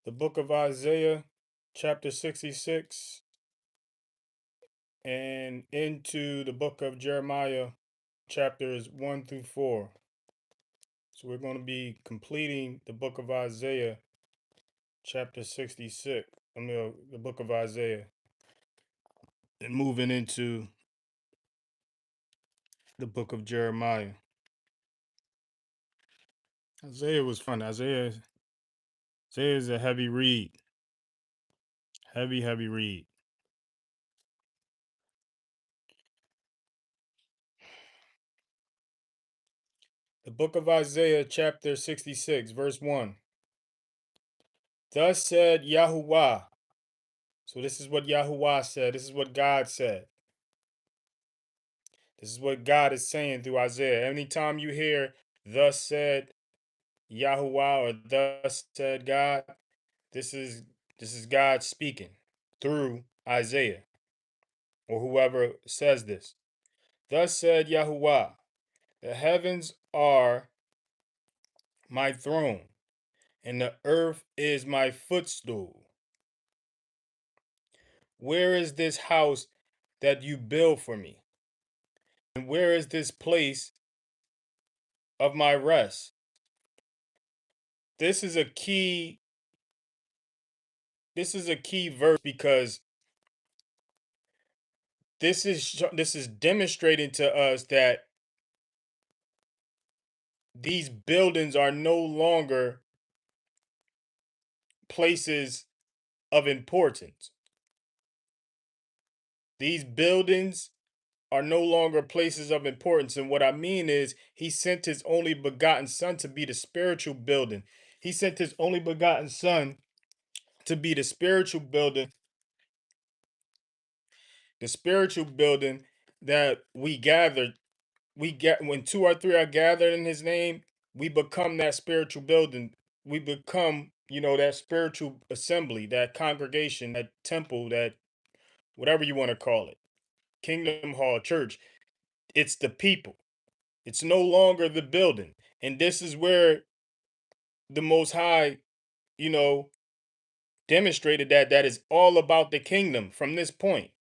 The book of Isaiah, chapter 66, and into the book of Jeremiah, chapters 1 through 4. So we're going to be completing the book of Isaiah, chapter 66. The book of Isaiah, and moving into the book of Jeremiah. Isaiah was fun. Isaiah is a heavy read. Heavy read. The book of Isaiah, chapter 66, verse 1. Thus said Yahuwah. So this is what Yahuwah said. This is what God said. This is what God is saying through Isaiah. Anytime you hear thus said Yahuwah or thus said God, this is God speaking through Isaiah or whoever says this. Thus said Yahuwah, the heavens are my throne, and the earth is my footstool. Where is this house that you build for me? And where is this place of my rest? This is a key verse because this is demonstrating to us that these buildings are no longer places of importance. These buildings are no longer places of importance. And what I mean is, he sent his only begotten son to be the spiritual building. He sent his only begotten son to be the spiritual building that we gathered. We get when two or three are gathered in his name, we become that spiritual building. We become, that spiritual assembly, that congregation, that temple, that whatever you want to call it, kingdom hall, church. It's the people. It's no longer the building. And this is where the Most High, you know, demonstrated that is all about the kingdom from this point.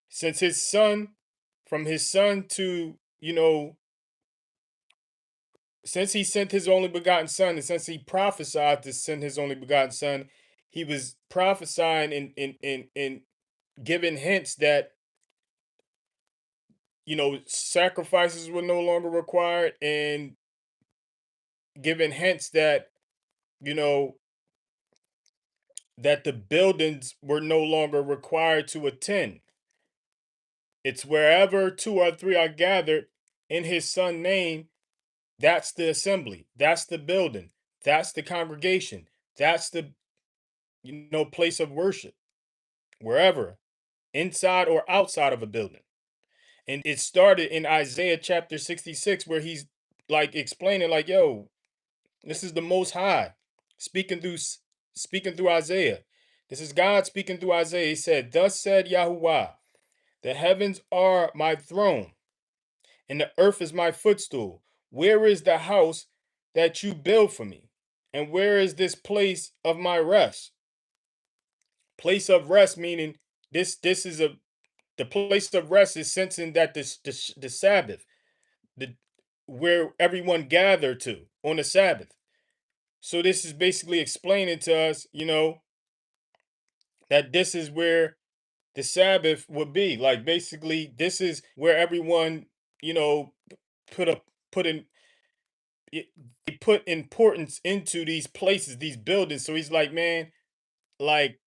Since his son, from his son to, since he sent his only begotten son, and since he prophesied to send his only begotten son, he was prophesying and giving hints that, sacrifices were no longer required, and giving hints that, you know, that the buildings were no longer required to attend. It's wherever two or three are gathered in his son's name, that's the assembly, that's the building, that's the congregation, that's the place of worship, wherever, inside or outside of a building. And it started in Isaiah chapter 66, where he's like explaining, like, yo, this is the Most High speaking through Isaiah. This is God speaking through Isaiah. He said, thus said Yahuwah, the heavens are my throne, and the earth is my footstool. Where is the house that you build for me? And where is this place of my rest? Place of rest meaning this is the place of rest is sensing that the Sabbath, the where everyone gathered to on the Sabbath. So this is basically explaining to us, that this is where the Sabbath would be. Like basically, this is where everyone, you know, put a put in they put importance into these places, these buildings. So he's like, man, like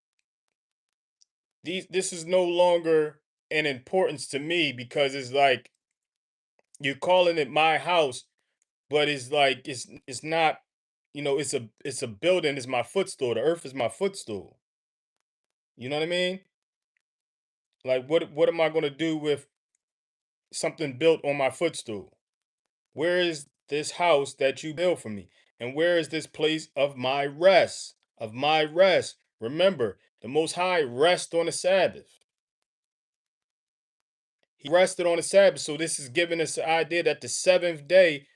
this is no longer an importance to me because it's like you're calling it my house, but it's like it's not, it's a building, it's my footstool. The earth is my footstool. You know what I mean? Like what am I gonna do with something built on my footstool? Where is this house that you built for me? And where is this place of my rest? Of my rest. Remember, the Most High rests on the Sabbath. He rested on the Sabbath. So this is giving us the idea that the seventh day,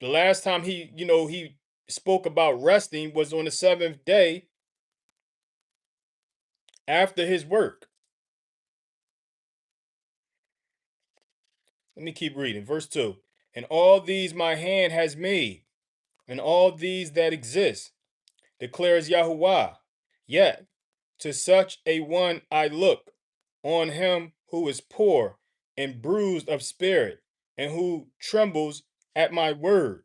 the last time he spoke about resting was on the seventh day after his work. Let me keep reading. Verse 2. And all these my hand has made, and all these that exist, declares Yahuwah. Yet to such a one I look, on him who is poor and bruised of spirit, and who trembles at my word.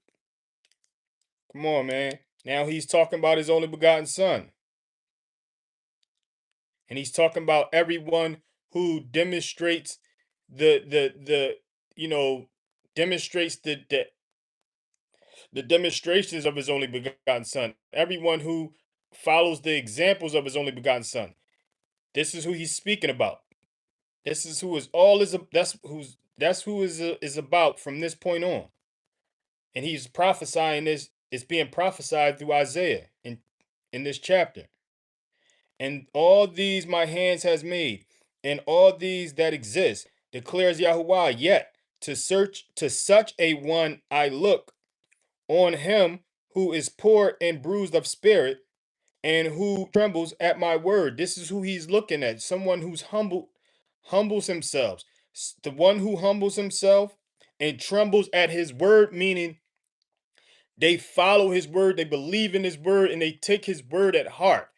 Come on, man. Now he's talking about his only begotten son. And he's talking about everyone who demonstrates the you know demonstrates the demonstrations of his only begotten son. Everyone who follows the examples of his only begotten son. This is who he's speaking about. This is who is all is that's who is about from this point on. And he's prophesying this. It's being prophesied through Isaiah in this chapter. And all these my hands has made, and all these that exist, declares Yahuwah. Yet to such a one I look, on him who is poor and bruised of spirit, and who trembles at my word. This is who he's looking at. Someone who's humbles himself. The one who humbles himself and trembles at his word, meaning they follow his word, they believe in his word, and they take his word at heart.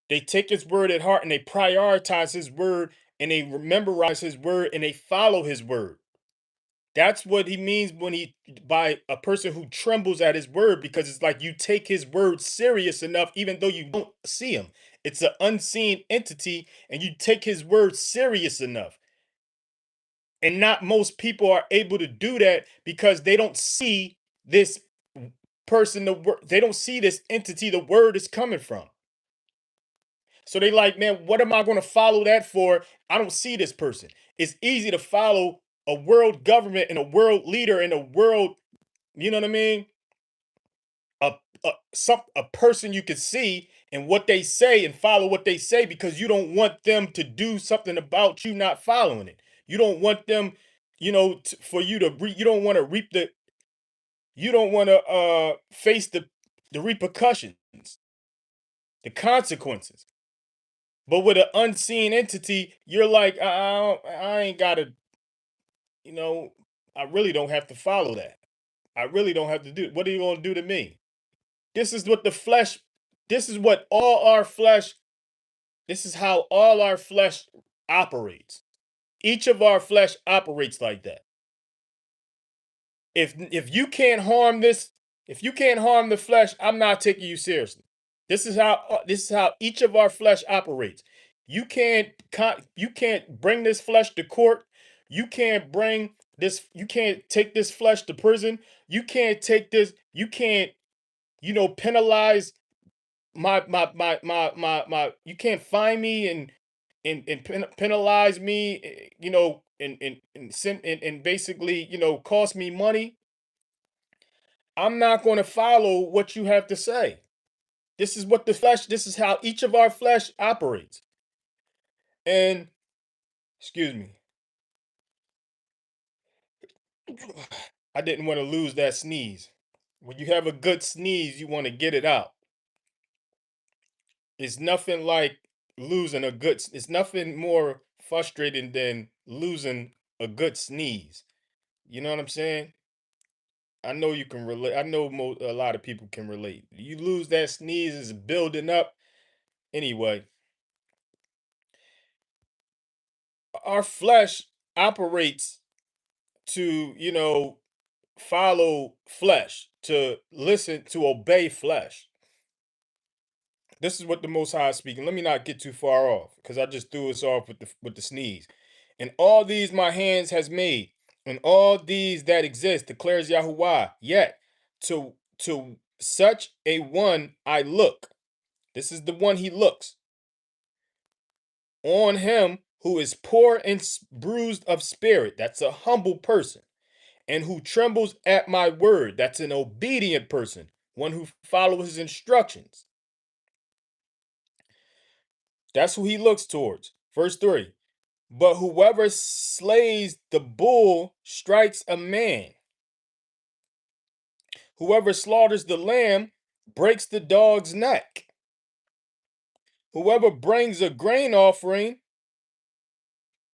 They take his word at heart and they prioritize his word and they memorize his word and they follow his word. That's what he means when he by a person who trembles at his word, because it's like you take his word serious enough, even though you don't see him. It's an unseen entity, and you take his word serious enough. And not most people are able to do that because they don't see this person, they don't see this entity the word is coming from. So they like, man, what am I going to follow that for? I don't see this person. It's easy to follow a world government and a world leader and a world, you know what I mean? A person you can see and what they say and follow what they say, because you don't want them to do something about you not following it. You don't want them, for you to you don't want to reap you don't want to face the repercussions, the consequences. But with an unseen entity, you're like, I ain't gotta, you know, I really don't have to follow that. I really don't have to do. What are you gonna do to me? This is what the flesh. This is what all our flesh. This is how all our flesh operates. Each of our flesh operates like that. If you can't harm this, if you can't harm the flesh, I'm not taking you seriously. This is how each of our flesh operates. You can't bring this flesh to court. You can't take this flesh to prison. You can't take this, you can't, penalize my you can't find me and penalize me, and basically, cost me money. I'm not going to follow what you have to say. This is how each of our flesh operates. And excuse me, I didn't want to lose that sneeze. When you have a good sneeze, you want to get it out. It's nothing like it's nothing more frustrating than losing a good sneeze. You know what I'm saying? I know you can relate. I know a lot of people can relate. You lose that sneeze, it's building up. Anyway, our flesh operates to, follow flesh, to listen, to obey flesh. This is what the Most High is speaking. Let me not get too far off, because I just threw us off with the sneeze. And all these my hands has made, and all these that exist, declares Yahuwah. Yet to such a one I look. This is the one he looks, on him who is poor and bruised of spirit. That's a humble person. And who trembles at my word. That's an obedient person, one who follows his instructions. That's who he looks towards. Verse 3. But whoever slays the bull strikes a man. Whoever slaughters the lamb breaks the dog's neck. Whoever brings a grain offering,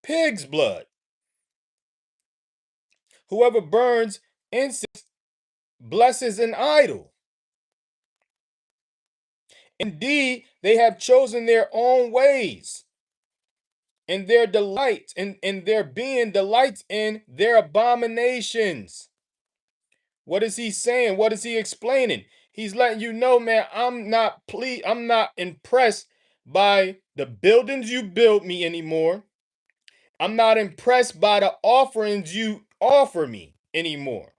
pig's blood. Whoever burns incense blesses an idol. Indeed, they have chosen their own ways, and their delights, and their being delights in their abominations. What is he saying? What is he explaining? He's letting you know, man, I'm not impressed by the buildings you built me anymore. I'm not impressed by the offerings you offer me anymore.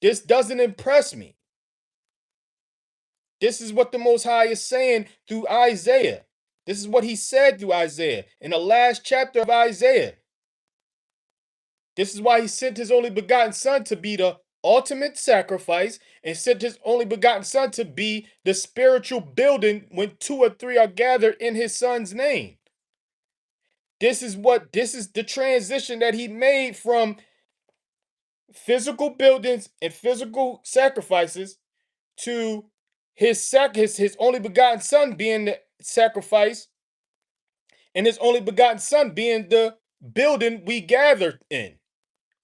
This doesn't impress me. This is what the Most High is saying through Isaiah. This is what he said through Isaiah in the last chapter of Isaiah. This is why he sent his only begotten son to be the ultimate sacrifice, and sent his only begotten son to be the spiritual building when two or three are gathered in his son's name. This is the transition that he made from physical buildings and physical sacrifices to his only begotten son being the sacrifice, and his only begotten son being the building we gather in.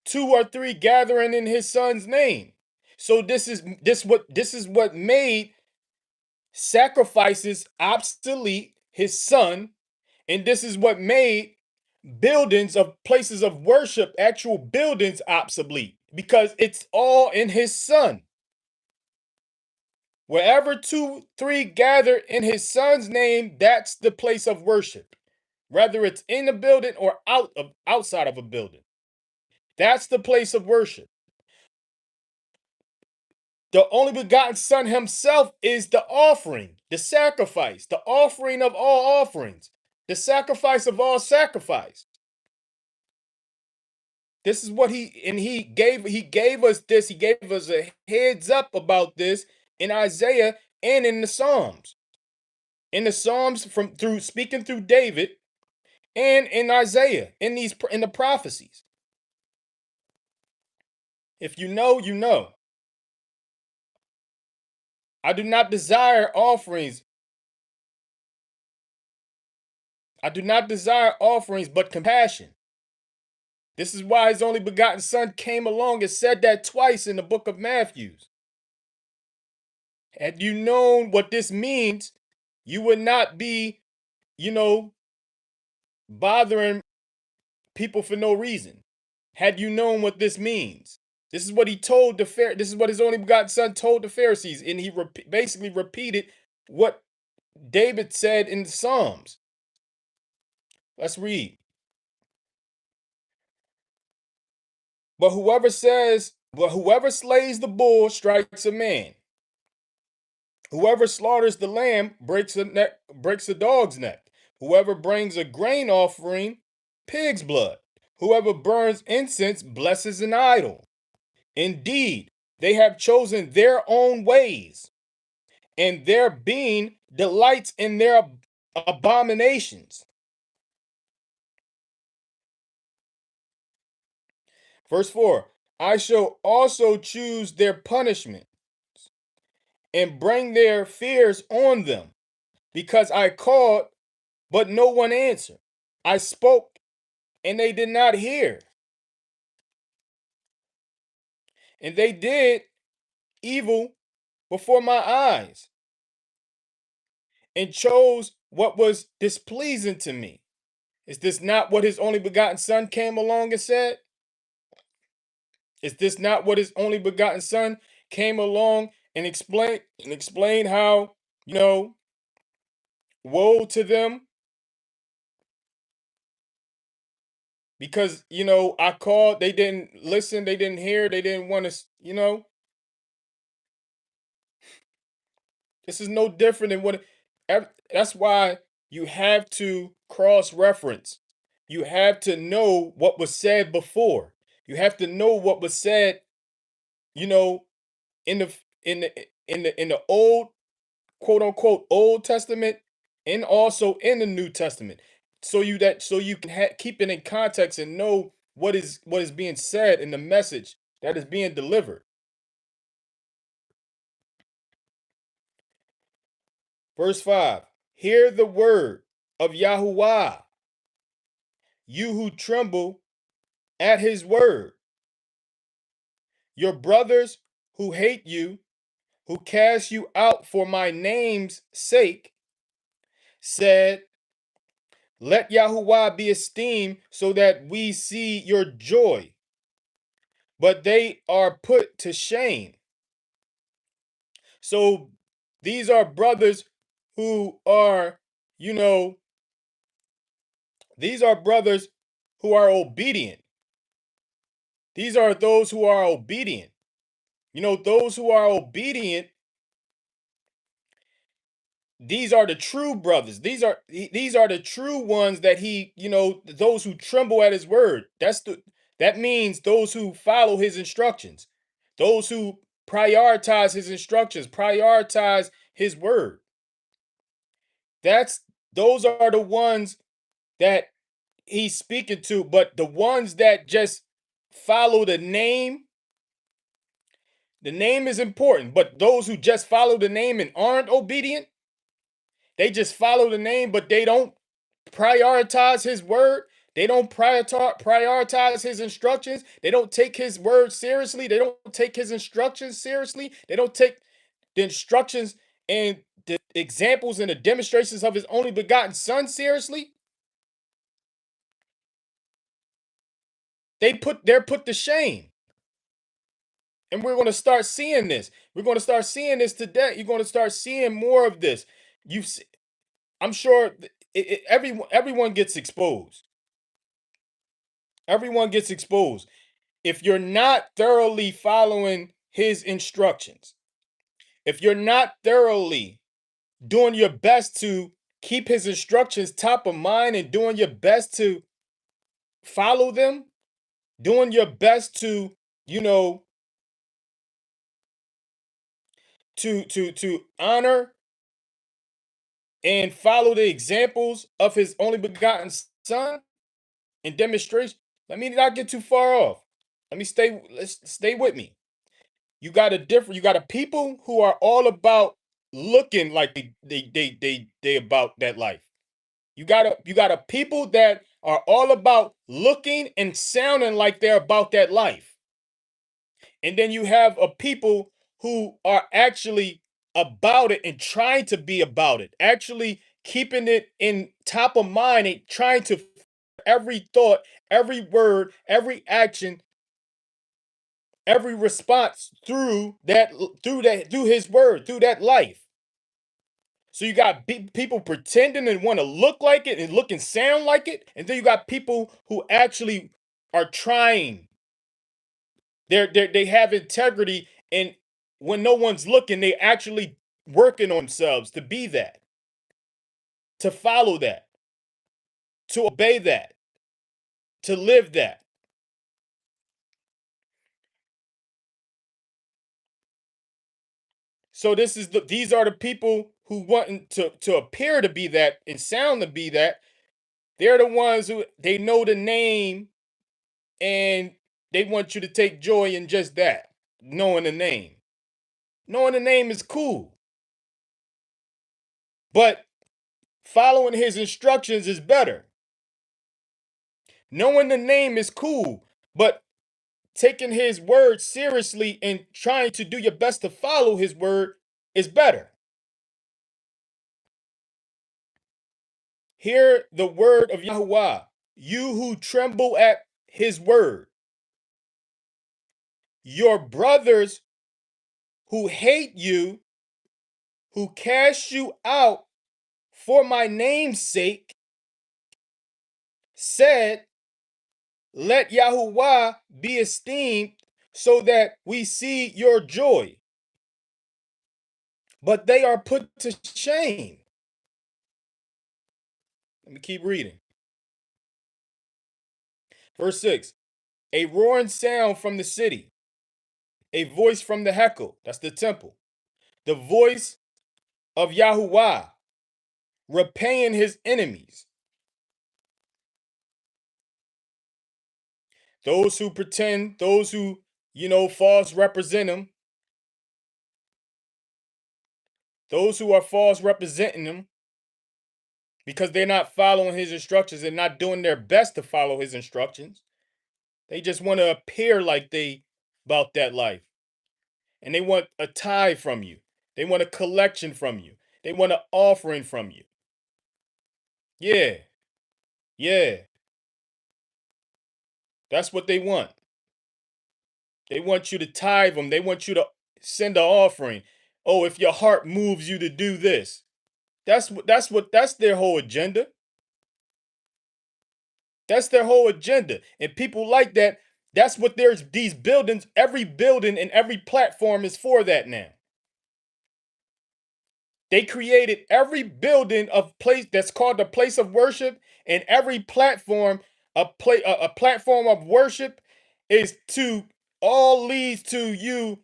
Two or three gathering in his son's name. So this is what made sacrifices obsolete, his son, and this is what made buildings of places of worship, actual buildings, obsolete, because it's all in his son. Wherever two, three gather in his son's name, that's the place of worship. Whether it's in a building or outside of a building. That's the place of worship. The only begotten Son himself is the offering, the sacrifice, the offering of all offerings, the sacrifice of all sacrifice. This is what he gave us this. He gave us a heads up about this in Isaiah and in the Psalms. In the Psalms from through speaking through David, and in Isaiah, in the prophecies. If you know, you know. I do not desire offerings. I do not desire offerings, but compassion. This is why his only begotten son came along and said that twice in the book of Matthew. Had you known what this means, you would not be, you know, bothering people for no reason. Had you known what this means. This is what he told this is what his only begotten son told the Pharisees, and he basically repeated what David said in the Psalms. Let's read. But whoever slays the bull strikes a man. Whoever slaughters the lamb breaks a dog's neck. Whoever brings a grain offering, pig's blood. Whoever burns incense blesses an idol. Indeed, they have chosen their own ways, and their being delights in their abominations. Verse 4, I shall also choose their punishment and bring their fears on them, because I called, but no one answered. I spoke, and they did not hear. And they did evil before my eyes, and chose what was displeasing to me. Is this not what his only begotten son came along and said? Is this not what his only begotten son came along and explained how, woe to them, because I called, they didn't listen, they didn't hear, they didn't want to, this is no different than that's why you have to cross reference. You have to know what was said before. You have to know what was said, you know, in the in the old, quote unquote, Old Testament, and also in the New Testament, so you can keep it in context and know what is being said in the message that is being delivered. Verse 5. Hear the word of Yahuwah, you who tremble at his word. Your brothers who hate you, who cast you out for my name's sake, said, let Yahuwah be esteemed so that we see your joy. But they are put to shame. So these are brothers who are, you know, these are brothers who are obedient. These are those who are obedient. You know, those who are obedient, these are the true brothers. These are the true ones that he, those who tremble at his word. That means those who follow his instructions. Those who prioritize his instructions, prioritize his word. Those are the ones that he's speaking to, but the ones that just follow the name is important, but those who just follow the name and aren't obedient, they just follow the name, but they don't prioritize his word. They don't prioritize his instructions. They don't take his word seriously. They don't take his instructions seriously. They don't take the instructions and the examples and the demonstrations of his only begotten son seriously. They're put to shame. And we're going to start seeing this. We're going to start seeing this today. You're going to start seeing more of this. I'm sure everyone gets exposed. Everyone gets exposed. If you're not thoroughly following his instructions, if you're not thoroughly doing your best to keep his instructions top of mind and doing your best to follow them, doing your best to, you know, to honor and follow the examples of his only begotten son and demonstration. Let me not get too far off. Let's stay with me. You got a people who are all about looking like they about that life. You got a people that are all about looking and sounding like they're about that life. And then you have a people who are actually about it and trying to be about it, actually keeping it in top of mind and trying to every thought, every word, every action, every response through his word, through that life. So you got people pretending and want to look like it and look and sound like it, and then you got people who actually are trying. They have integrity, and when no one's looking, they actually working on themselves to be that, to follow that, to obey that, to live that. So these are the people who want to appear to be that and sound to be that. They're the ones who they know the name and they want you to take joy in just that, knowing the name. Knowing the name is cool, but following his instructions is better. Knowing the name is cool, but taking his word seriously and trying to do your best to follow his word is better. Hear the word of Yahuwah, you who tremble at his word. Your brothers who hate you, who cast you out for my name's sake, said, let Yahuwah be esteemed so that we see your joy. But they are put to shame. Let me keep reading. Verse 6. A roaring sound from the city, a voice from the Hekel, that's the temple, the voice of Yahuwah, repaying his enemies. Those who pretend, those who, false represent him, Those who are false representing him because they're not following his instructions and not doing their best to follow his instructions. They just want to appear like they about that life. And they want a tithe from you. They want a collection from you. They want an offering from you. Yeah. Yeah. That's what they want. They want you to tithe them. They want you to send an offering. Oh, if your heart moves you to do this. That's their whole agenda. That's their whole agenda. And people like that, that's what there's these buildings, every building and every platform is for that now. They created every building of place that's called a place of worship, and every platform, a platform of worship is to all leads to you.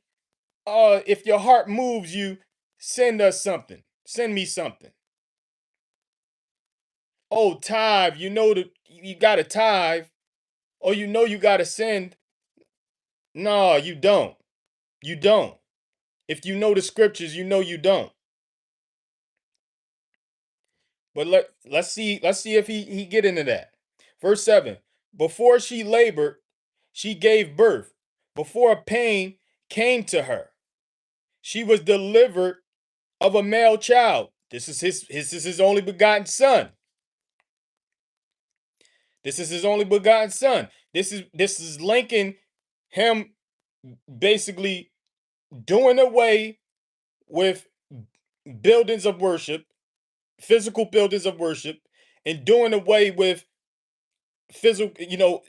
If your heart moves you, send us something. Send me something. Oh, tithe, you know that you got to tithe. Oh, you know you got to send. No, you don't. You don't. If you know the scriptures, you know you don't. But let's see if he get into that. Verse 7. Before she labored, she gave birth. Before pain came to her, she was delivered of a male child. This is his only begotten son. This is his only begotten son. This is linking him basically doing away with buildings of worship, physical buildings of worship, and doing away with physical,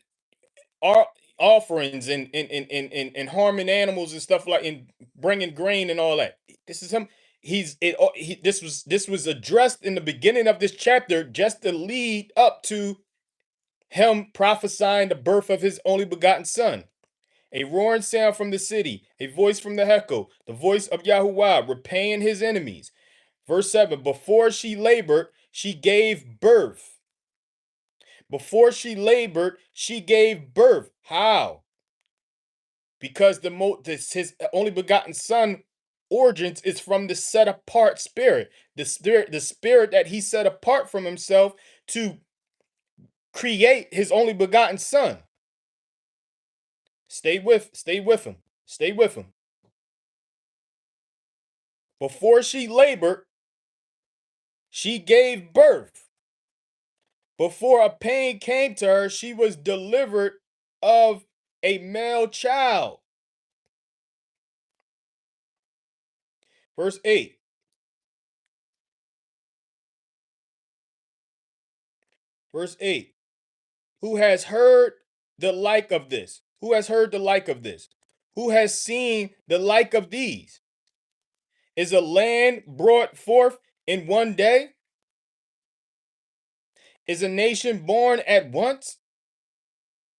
our offerings and harming animals and stuff like and bringing grain and all that. This is him. This was addressed in the beginning of this chapter just to lead up to him prophesying the birth of his only begotten son. A roaring sound from the city, a voice from the Heco, the voice of Yahuwah repaying his enemies. Verse 7. Before she labored, she gave birth. Before she labored, she gave birth. How? Because his only begotten son origins is from the set apart spirit, the spirit that he set apart from himself to create his only begotten son. Stay with him. Stay with him. Before she labored, she gave birth. Before a pain came to her, she was delivered of a male child. Verse 8. Verse 8. Who has heard the like of this? Who has heard the like of this? Who has seen the like of these? Is a land brought forth in one day? Is a nation born at once?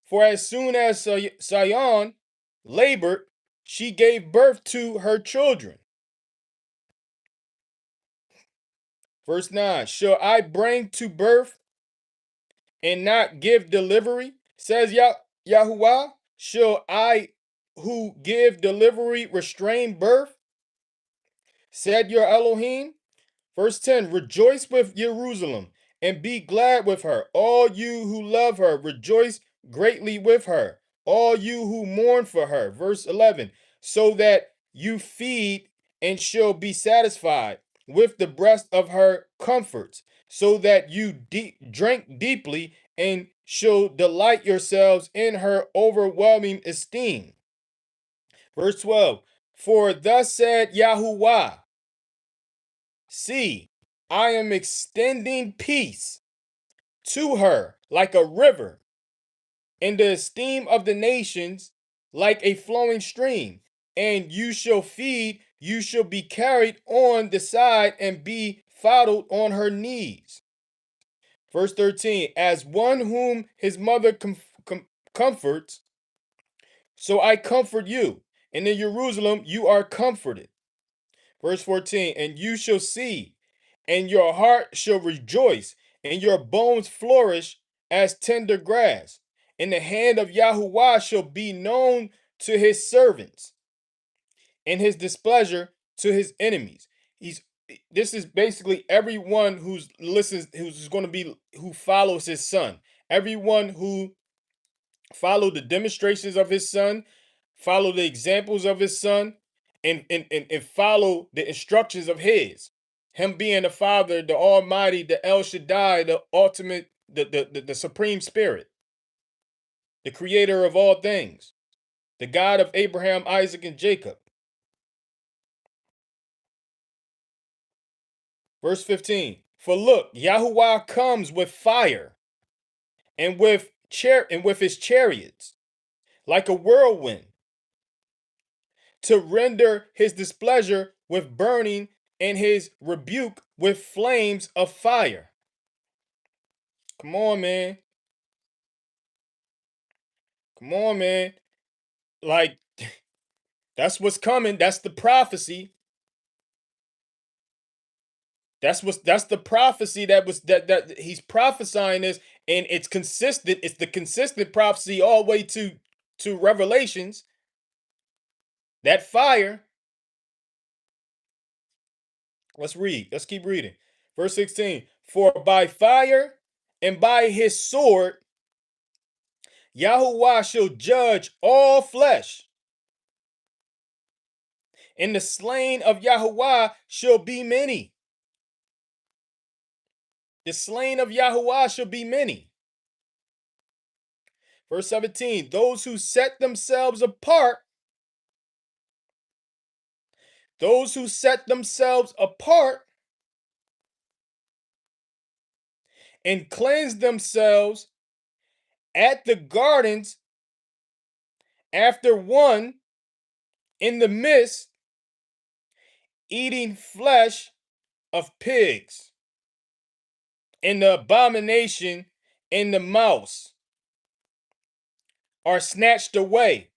For as soon as Sion labored, she gave birth to her children. Verse 9. Shall I bring to birth and not give delivery? Says Yahuwah. Shall I who give delivery restrain birth? Said your Elohim. Verse 10. Rejoice with Jerusalem and be glad with her. All you who love her, rejoice greatly with her. All you who mourn for her. Verse 11. So that you feed and shall be satisfied with the breast of her comforts, so that you drink deeply and shall delight yourselves in her overwhelming esteem. Verse 12. For thus said Yahuwah, see, I am extending peace to her like a river, in the esteem of the nations like a flowing stream. And you shall feed, you shall be carried on the side and be fondled on her knees. Verse 13, as one whom his mother comforts, so I comfort you. And in Jerusalem you are comforted. Verse 14, and you shall see, and your heart shall rejoice, and your bones flourish as tender grass. And the hand of Yahuwah shall be known to his servants, and his displeasure to his enemies. this is basically everyone who's listens, who's going to be, who follows his son. Everyone who follow the demonstrations of his son, follow the examples of his son, and follow the instructions of his. Him being the Father, the Almighty, the El Shaddai, the ultimate, the Supreme Spirit, the creator of all things, the God of Abraham, Isaac, and Jacob. Verse 15. For look, Yahuwah comes with fire and with his chariots, like a whirlwind, to render his displeasure with burning and his rebuke with flames of fire. Come on, man. Come on, man. Like, that's what's coming. That's the prophecy. That's the prophecy that he's prophesying this, and it's consistent. It's the consistent prophecy all the way to Revelations. That fire. Let's read. Let's keep reading. Verse 16. For by fire and by his sword Yahuwah shall judge all flesh, and the slain of Yahuwah shall be many. The slain of Yahuwah shall be many. Verse 17. Those who set themselves apart, and cleanse themselves at the gardens after one in the midst, eating flesh of pigs, and the abomination and the mouse are snatched away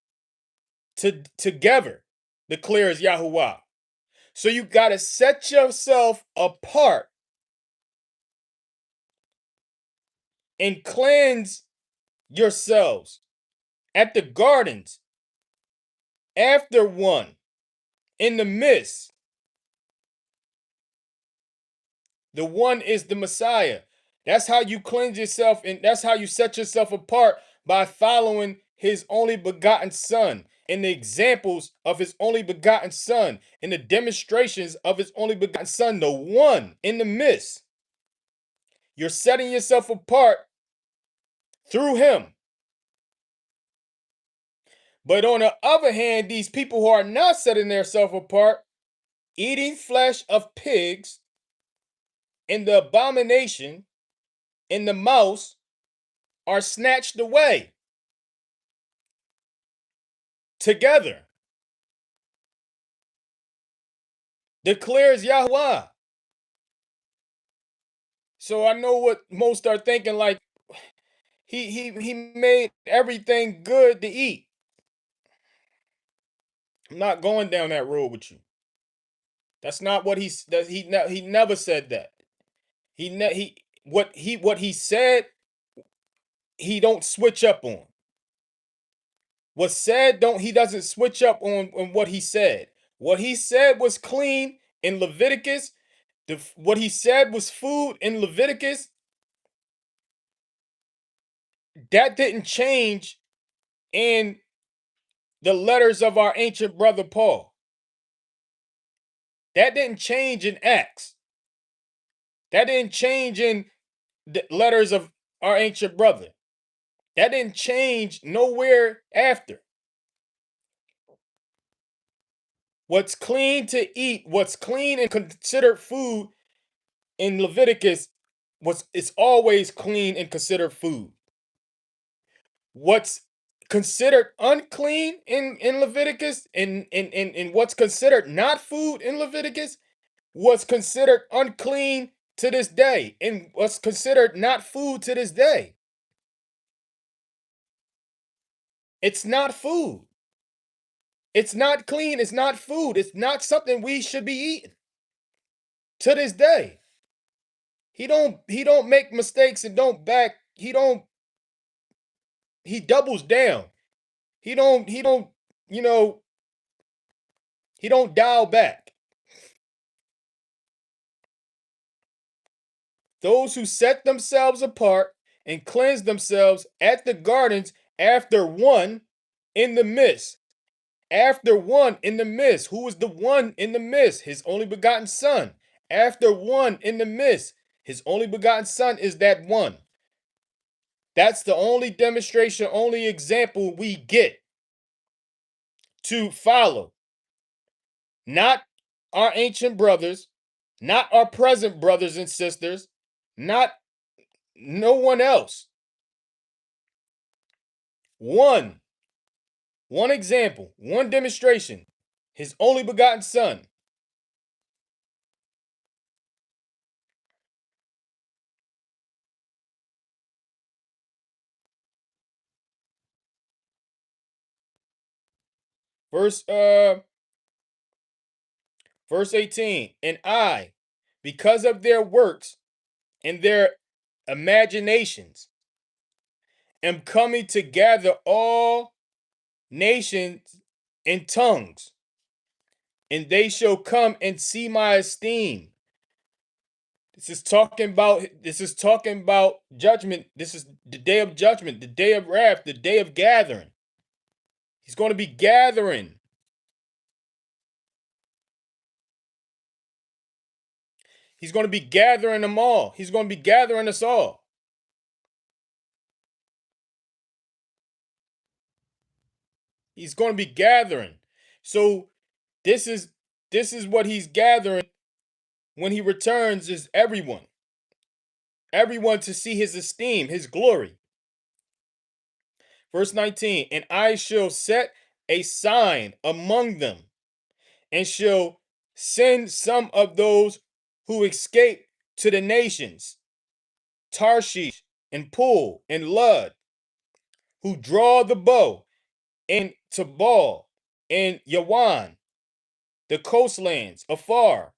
together, declares Yahuwah. So you got to set yourself apart and cleanse yourselves at the gardens after one in the midst. The one is the Messiah. That's how you cleanse yourself, and that's how you set yourself apart, by following his only begotten son and the examples of his only begotten son and the demonstrations of his only begotten son, the one in the midst. You're setting yourself apart through him. But on the other hand, these people who are not setting themselves apart, eating flesh of pigs, and the abomination and the mouse are snatched away together, declares Yahuwah. So I know what most are thinking, like he made everything good to eat. I'm not going down that road with you. That's not what he never said that. What he said, he don't switch up on. What's said, he doesn't switch up on what he said. What he said was clean in Leviticus. What he said was food in Leviticus. That didn't change in the letters of our ancient brother Paul. That didn't change in Acts. That didn't change in the letters of our ancient brother. That didn't change nowhere after. What's clean to eat, what's clean and considered food in Leviticus, it's always clean and considered food. What's considered unclean in Leviticus, and what's considered not food in Leviticus, was considered unclean to this day, and what's considered not food to this day. It's not food. It's not clean. It's not food. It's not something we should be eating to this day. He don't make mistakes and don't back. He doubles down. He don't you know he don't dial back. those who set themselves apart and cleanse themselves at the gardens after one in the midst. After one in the midst. Who is the one in the midst? His only begotten Son. After one in the midst. His only begotten Son is that one. That's the only demonstration, only example we get to follow. Not our ancient brothers, not our present brothers and sisters, not no one else. One example, one demonstration, his only begotten Son. Verse 18, and I, because of their works and their imaginations, am coming to gather all nations and tongues, and they shall come and see my esteem. This is talking about judgment. This is the day of judgment, the day of wrath, the day of gathering. He's going to be gathering. He's going to be gathering them all. He's going to be gathering us all. He's going to be gathering. So this is what he's gathering when he returns, is everyone. Everyone to see his esteem, his glory. Verse 19, and I shall set a sign among them, and shall send some of those who escape to the nations, Tarshish and Pul and Lud, who draw the bow, and Tabal and Yawan, the coastlands afar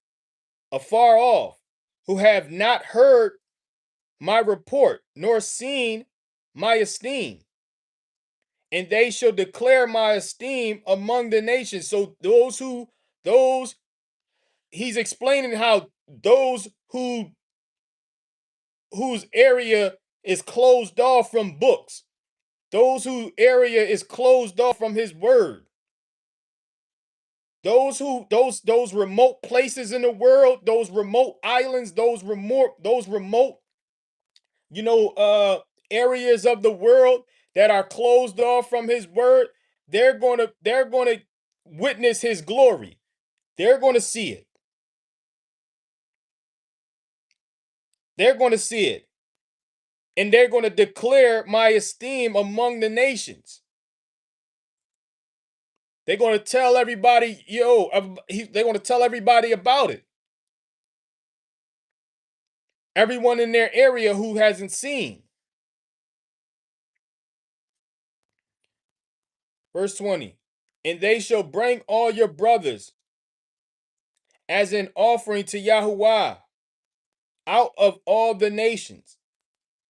off, who have not heard my report, nor seen my esteem. And they shall declare my esteem among the nations. So those he's explaining how those whose area is closed off from books, those whose area is closed off from his word, those remote places in the world, those remote islands, those remote areas of the world that are closed off from his word, they're going to witness his glory. They're going to see it. They're going to see it. And they're going to declare my esteem among the nations. They're going to tell everybody, they're going to tell everybody about it. Everyone in their area who hasn't seen. Verse 20, and they shall bring all your brothers as an offering to Yahuwah out of all the nations,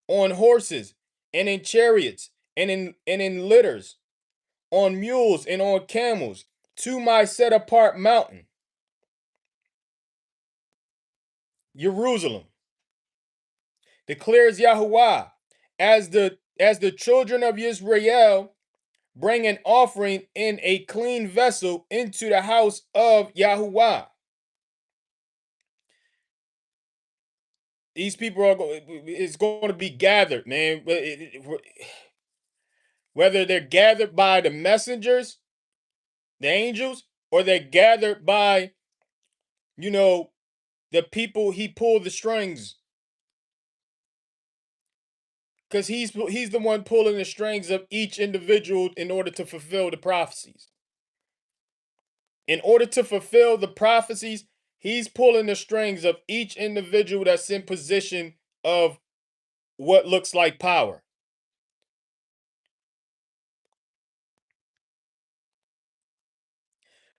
on horses and in chariots and in litters, on mules and on camels, to my set apart mountain, Jerusalem. Declares Yahuwah, as the children of Israel bring an offering in a clean vessel into the house of Yahuwah. These people it's going to be gathered, man. Whether they're gathered by the messengers, the angels, or they're gathered by, the people he pulled the strings. Because he's the one pulling the strings of each individual in order to fulfill the prophecies. In order to fulfill the prophecies, he's pulling the strings of each individual that's in position of what looks like power.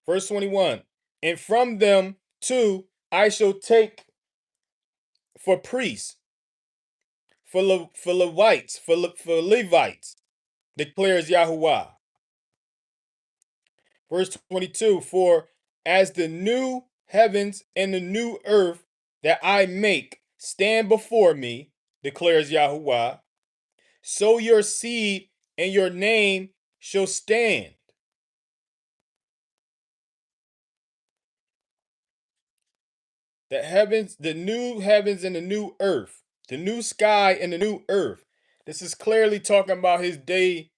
Verse 21, and from them too I shall take for priests, for Levites, for Levites, declares Yahuwah. Verse 22, for as the new heavens and the new earth that I make stand before me, declares Yahuwah, so your seed and your name shall stand. The heavens, the new heavens and the new earth, the new sky and the new earth. This is clearly talking about his day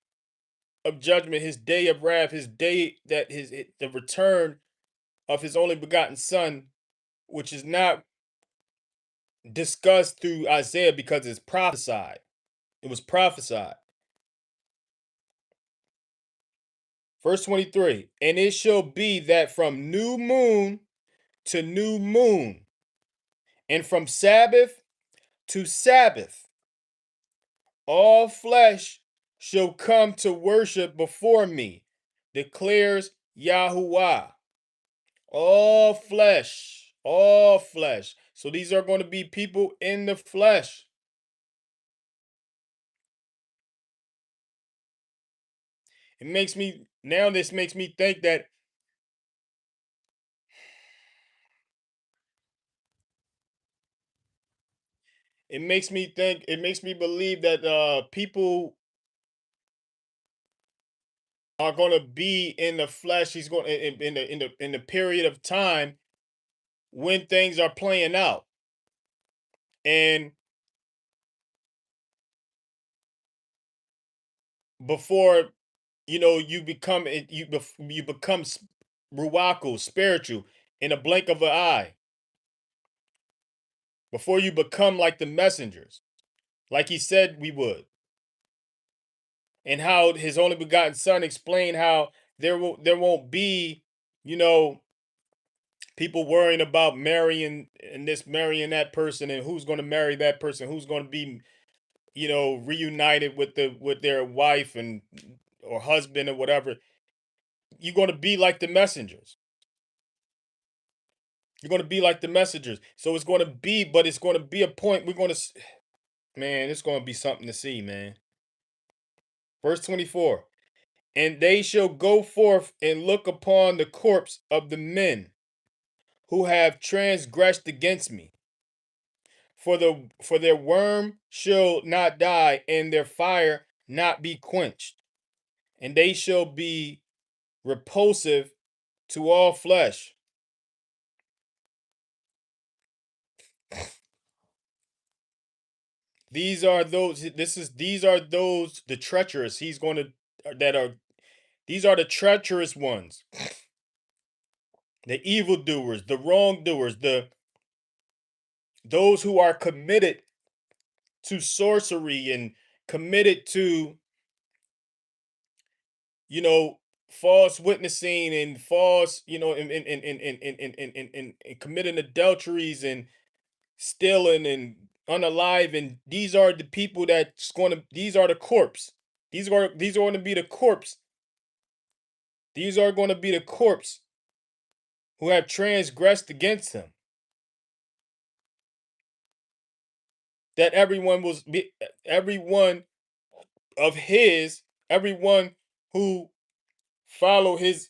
of judgment, his day of wrath, his day that the return of his only begotten son, which is not discussed through Isaiah because it's prophesied. It was prophesied. Verse 23, and it shall be that from new moon to new moon, and from Sabbath to Sabbath, all flesh shall come to worship before me, declares Yahuwah. All flesh, all flesh. So these are going to be people in the flesh. This makes me think that it makes me believe that people are going to be in the flesh. He's going in the period of time when things are playing out, and before you become you become ruaku, spiritual, in a blink of an eye, before you become like the messengers, like he said we would, and how his only begotten son explained how there won't be, you know, people worrying about marrying and this marrying that person and who's going to marry that person, who's going to be, reunited with their wife and or husband or whatever. You're going to be like the messengers. You're going to be like the messengers. So it's going to be, but it's going to be a point we're going to, man, it's going to be something to see, man. Verse 24. And they shall go forth and look upon the corpse of the men who have transgressed against me. For their worm shall not die, and their fire not be quenched, and they shall be repulsive to all flesh. These are those. These are those the treacherous. He's going to that are. These are the treacherous ones, the evildoers, the wrongdoers, those who are committed to sorcery and committed to, you know, false witnessing and false, and committing adulteries and stealing and unalive. And these are the people these are the corpse. These are going to be the corpse. These are going to be the corpse who have transgressed against him. That everyone of his, everyone who follow the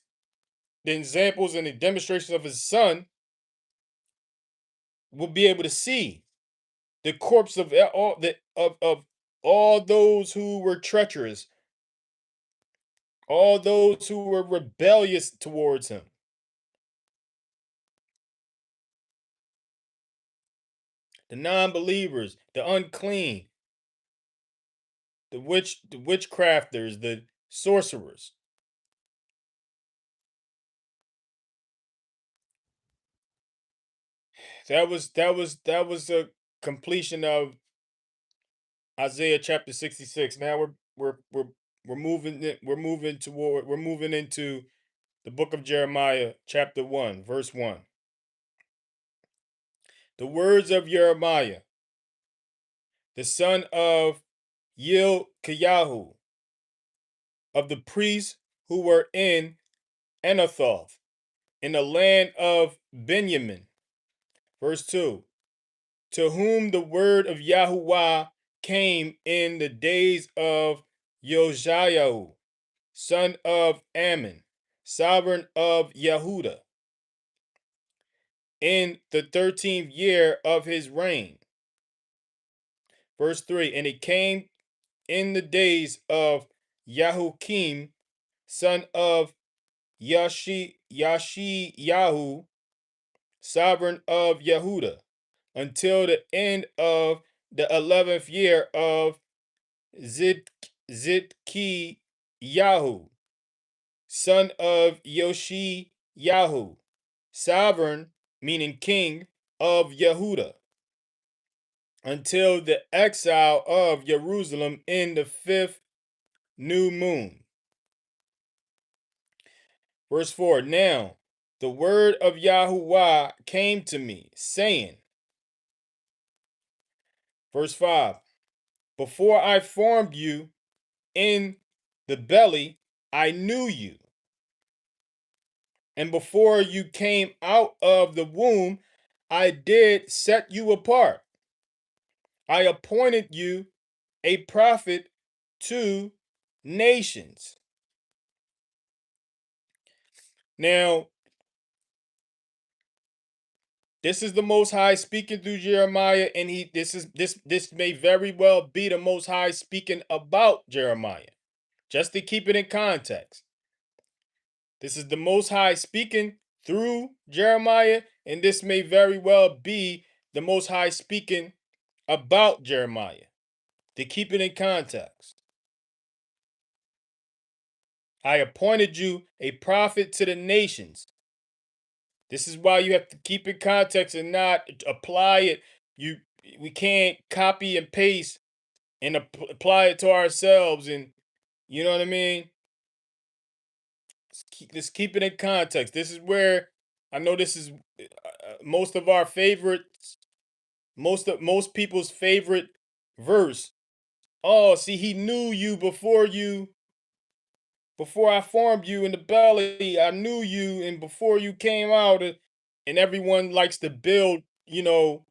examples and the demonstrations of his son will be able to see the corpse of all those who were treacherous, all those who were rebellious towards him. The non-believers, the unclean, the witchcrafters, the sorcerers. That was a completion of Isaiah chapter 66. Now we're moving into the book of Jeremiah chapter 1 verse 1. The words of Jeremiah, the son of Yilkayahu, of the priests who were in Anathoth, in the land of Benjamin. Verse 2. To whom the word of Yahuwah came in the days of Yoshiahu, son of Ammon, sovereign of Yehuda, in the 13th year of his reign. Verse 3, and it came in the days of Yahukim, son of Yashiyahu, sovereign of Yehuda, until the end of the 11th year of Zidkiyahu, son of Yoshiyahu, sovereign, meaning king of Yehuda, until the exile of Jerusalem in the 5th new moon. Verse 4, now the word of Yahuwah came to me, saying, verse 5, before I formed you in the belly, I knew you. And before you came out of the womb, I did set you apart. I appointed you a prophet to nations. Now, this is the Most High speaking through Jeremiah, and this may very well be the Most High speaking about Jeremiah. Just to keep it in context, this is the Most High speaking through Jeremiah, and this may very well be the Most High speaking about Jeremiah. To keep it in context, I appointed you a prophet to the nations. This is why you have to keep in context and not apply it. We can't copy and paste and apply it to ourselves, and you know what I mean. Let's keep it in context. This is where I know this is most of our favorites, most people's favorite verse. Oh, see, he knew you before I formed you in the belly. I knew you, and before you came out, and everyone likes to build, build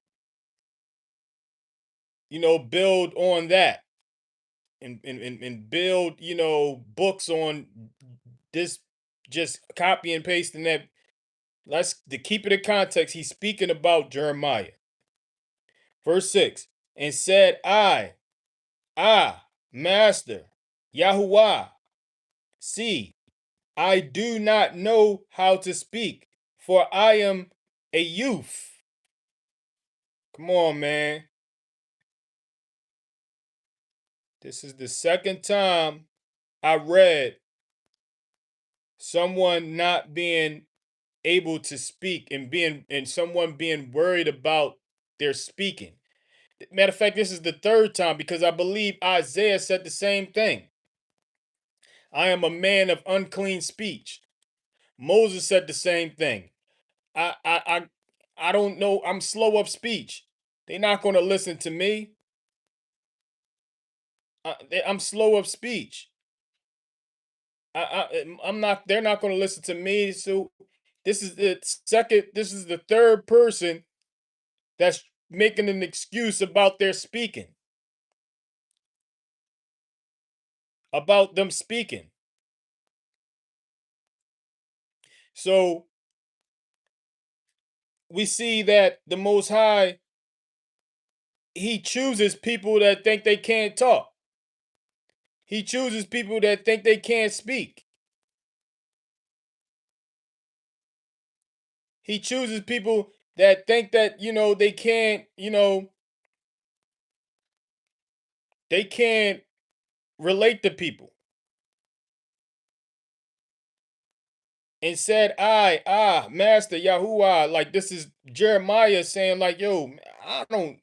on that, and build, books on this, just copy and pasting that. Let's to keep it in context. He's speaking about Jeremiah. Verse 6, and said, Master, Yahuwah, see, I do not know how to speak, for I am a youth. Come on, man. This is the second time I read someone not being able to speak and someone being worried about their speaking. Matter of fact, this is the third time because I believe Isaiah said the same thing. I am a man of unclean speech. Moses said the same thing. I don't know. I'm slow of speech. They're not going to listen to me. I'm slow of speech. I'm not. They're not going to listen to me. So this is the second. This is the third person that's making an excuse about their speaking. About them speaking. So we see that the Most High, he chooses people that think they can't talk. He chooses people that think they can't speak. He chooses people that think that, they can't, they can't relate to people. And said, Master Yahuwah, like this is Jeremiah saying, like, yo, I don't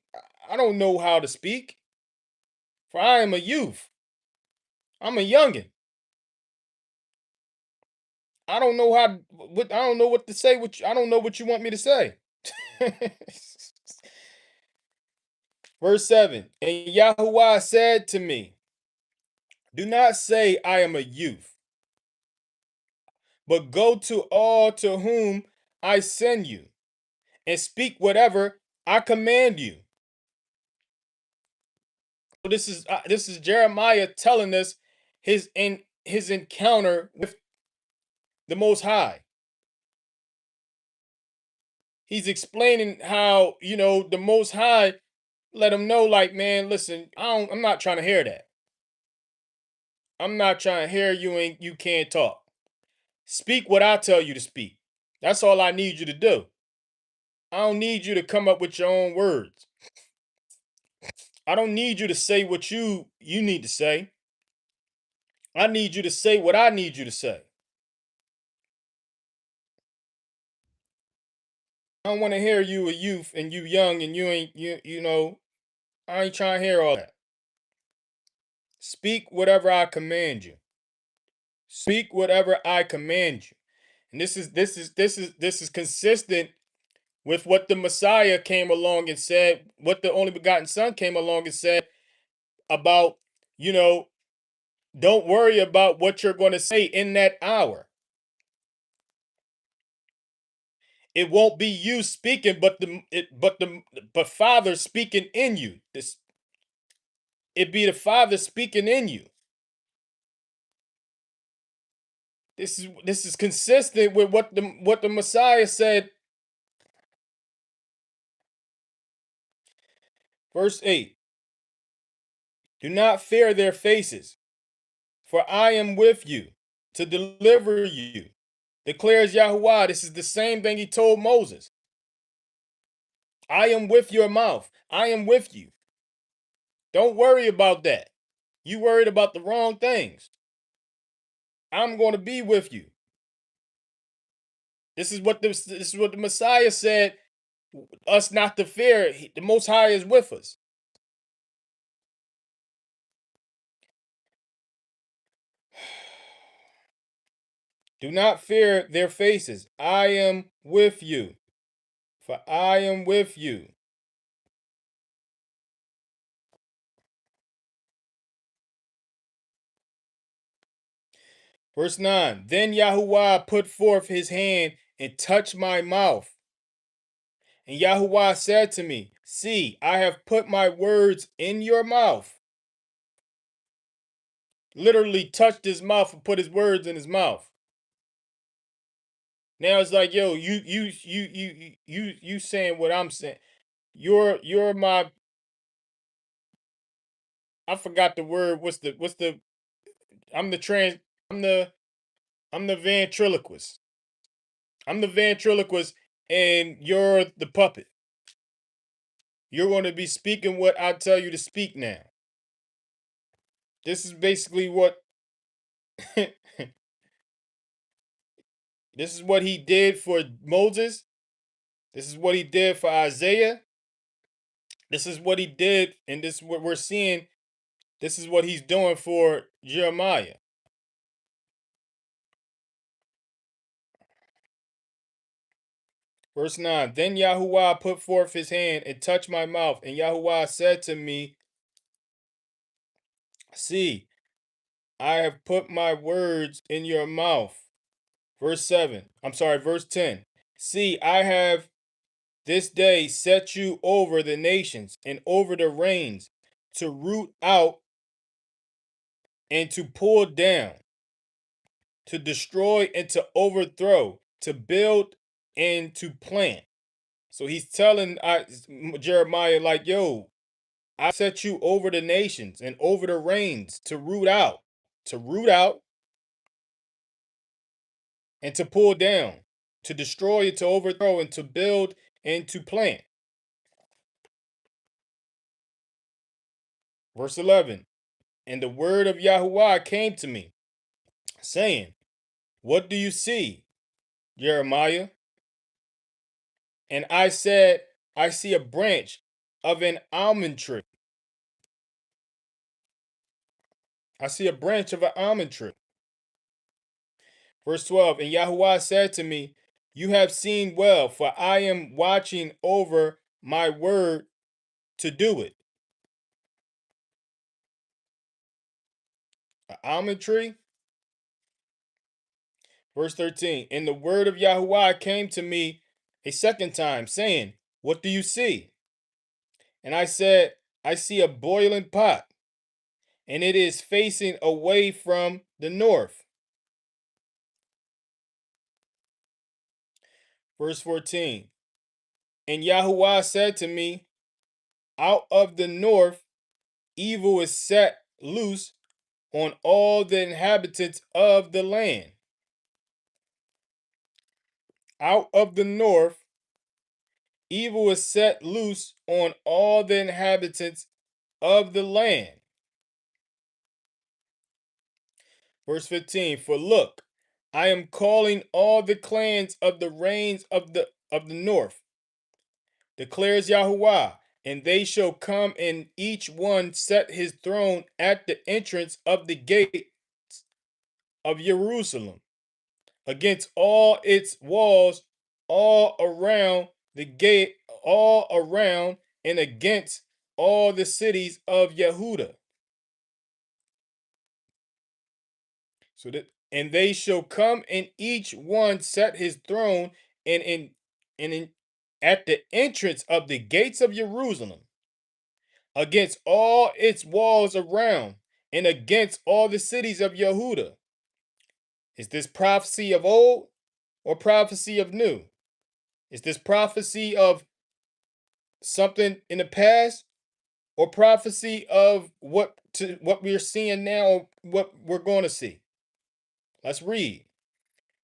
know how to speak, for I am a youth. I'm a youngin. I don't know I don't know what to say. I don't know what you want me to say. Verse 7, and Yahuwah said to me, do not say I am a youth, but go to all to whom I send you, and speak whatever I command you. So this is Jeremiah telling us his encounter with the Most High. He's explaining how the Most High Let them know, like, man, listen, I'm not trying to hear that. I'm not trying to hear you can't talk. Speak what I tell you to speak. That's all I need you to do. I don't need you to come up with your own words. I don't need you to say what you need to say. I need you to say what I need you to say. I don't want to hear you a youth and you young and you ain't you know, I ain't trying to hear all that. Speak whatever I command you. Speak whatever I command you. And this is consistent with what the Messiah came along and said, what the only begotten Son came along and said about, you know, don't worry about what you're going to say in that hour. It won't be you speaking, but Father speaking in you. It be the Father speaking in you. This is consistent with what the Messiah said. Verse 8. Do not fear their faces, for I am with you to deliver you. Declares Yahuwah. This is the same thing he told Moses. I am with your mouth. I am with you. Don't worry about that. You worried about the wrong things. I'm going to be with you. This is what the Messiah said. Us not to fear. The Most High is with us. Do not fear their faces. I am with you, for I am with you. Verse 9. Then Yahuwah put forth his hand and touched my mouth. And Yahuwah said to me, see, I have put my words in your mouth. Literally touched his mouth and put his words in his mouth. Now it's like, yo, you saying what I'm saying. You're my, I forgot the word. What's the I'm the trans I'm the I'm the ventriloquist. I'm the ventriloquist and you're the puppet. You're going to be speaking what I tell you to speak now. This is basically what this is what he did for Moses. This is what he did for Isaiah. This is what he did, and this is what we're seeing. This is what he's doing for Jeremiah. Verse 9. Then Yahuwah put forth his hand and touched my mouth, and Yahuwah said to me, see, I have put my words in your mouth. Verse 7. I'm sorry, verse 10. See, I have this day set you over the nations and over the reigns to root out and to pull down, to destroy and to overthrow, to build and to plant. So he's telling Jeremiah, like, yo, I set you over the nations and over the reigns to root out and to pull down, to destroy, to overthrow, and to build and to plant. Verse 11. And the word of Yahuwah came to me, saying, what do you see, Jeremiah? And I said, I see a branch of an almond tree. I see a branch of an almond tree. Verse 12. And Yahuwah said to me, you have seen well, for I am watching over my word to do it. An almond tree. Verse 13. And the word of Yahuwah came to me a second time, saying, what do you see? And I said, I see a boiling pot, and it is facing away from the north. Verse 14. And Yahuwah said to me, Out of the north, evil is set loose on all the inhabitants of the land. Out of the north, evil is set loose on all the inhabitants of the land. Verse 15, for look, I am calling all the clans of the reigns of the north, declares Yahuwah, and they shall come and each one set his throne at the entrance of the gates of Jerusalem, against all its walls, all around the gate, all around and against all the cities of Yehuda. So that, and they shall come and each one set his throne in at the entrance of the gates of Jerusalem, against all its walls around and against all the cities of Yehuda. Is this prophecy of old or prophecy of new? Is this prophecy of something in the past or prophecy of what we're seeing now, what we're going to see? Let's read.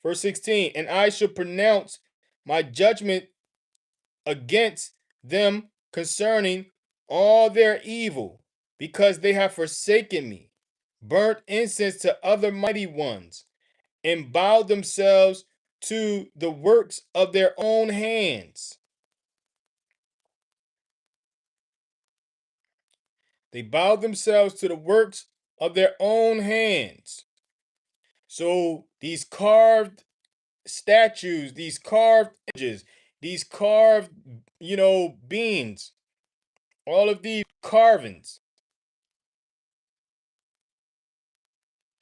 Verse 16, and I shall pronounce my judgment against them concerning all their evil, because they have forsaken me, burnt incense to other mighty ones, and bowed themselves to the works of their own hands. They bowed themselves to the works of their own hands. So these carved statues, these carved images, these carved, beings, all of these carvings,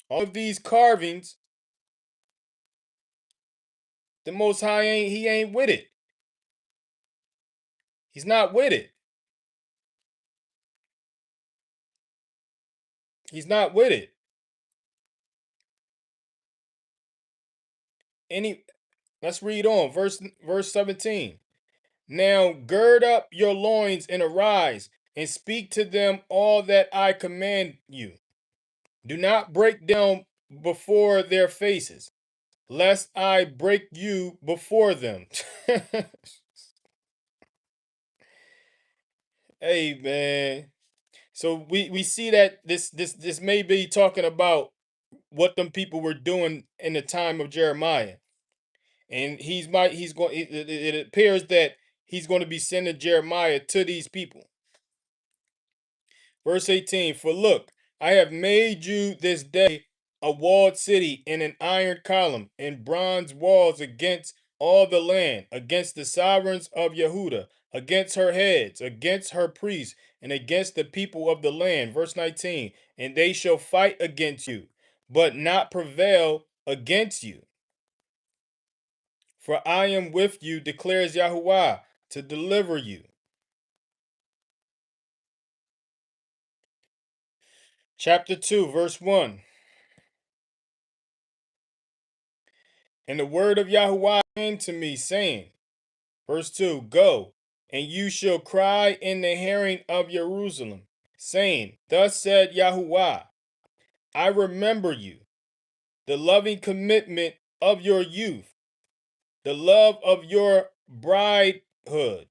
all of these carvings, the Most High ain't with it. He's not with it. He's not with it. Let's read on, verse 17. Now gird up your loins and arise, and speak to them all that I command you. Do not break down before their faces, lest I break you before them. Hey man. So we see that this may be talking about what them people were doing in the time of Jeremiah. And he's going it appears that he's going to be sending Jeremiah to these people. Verse 18, for look, I have made you this day a walled city in an iron column and bronze walls against all the land, against the sovereigns of Yehuda, against her heads, against her priests, and against the people of the land. Verse 19, and they shall fight against you, but not prevail against you. For I am with you, declares Yahuwah, to deliver you. Chapter 2, verse 1. And the word of Yahuwah came to me, saying, verse 2, go, and you shall cry in the hearing of Jerusalem, saying, thus said Yahuwah, I remember you, the loving commitment of your youth, the love of your bridehood,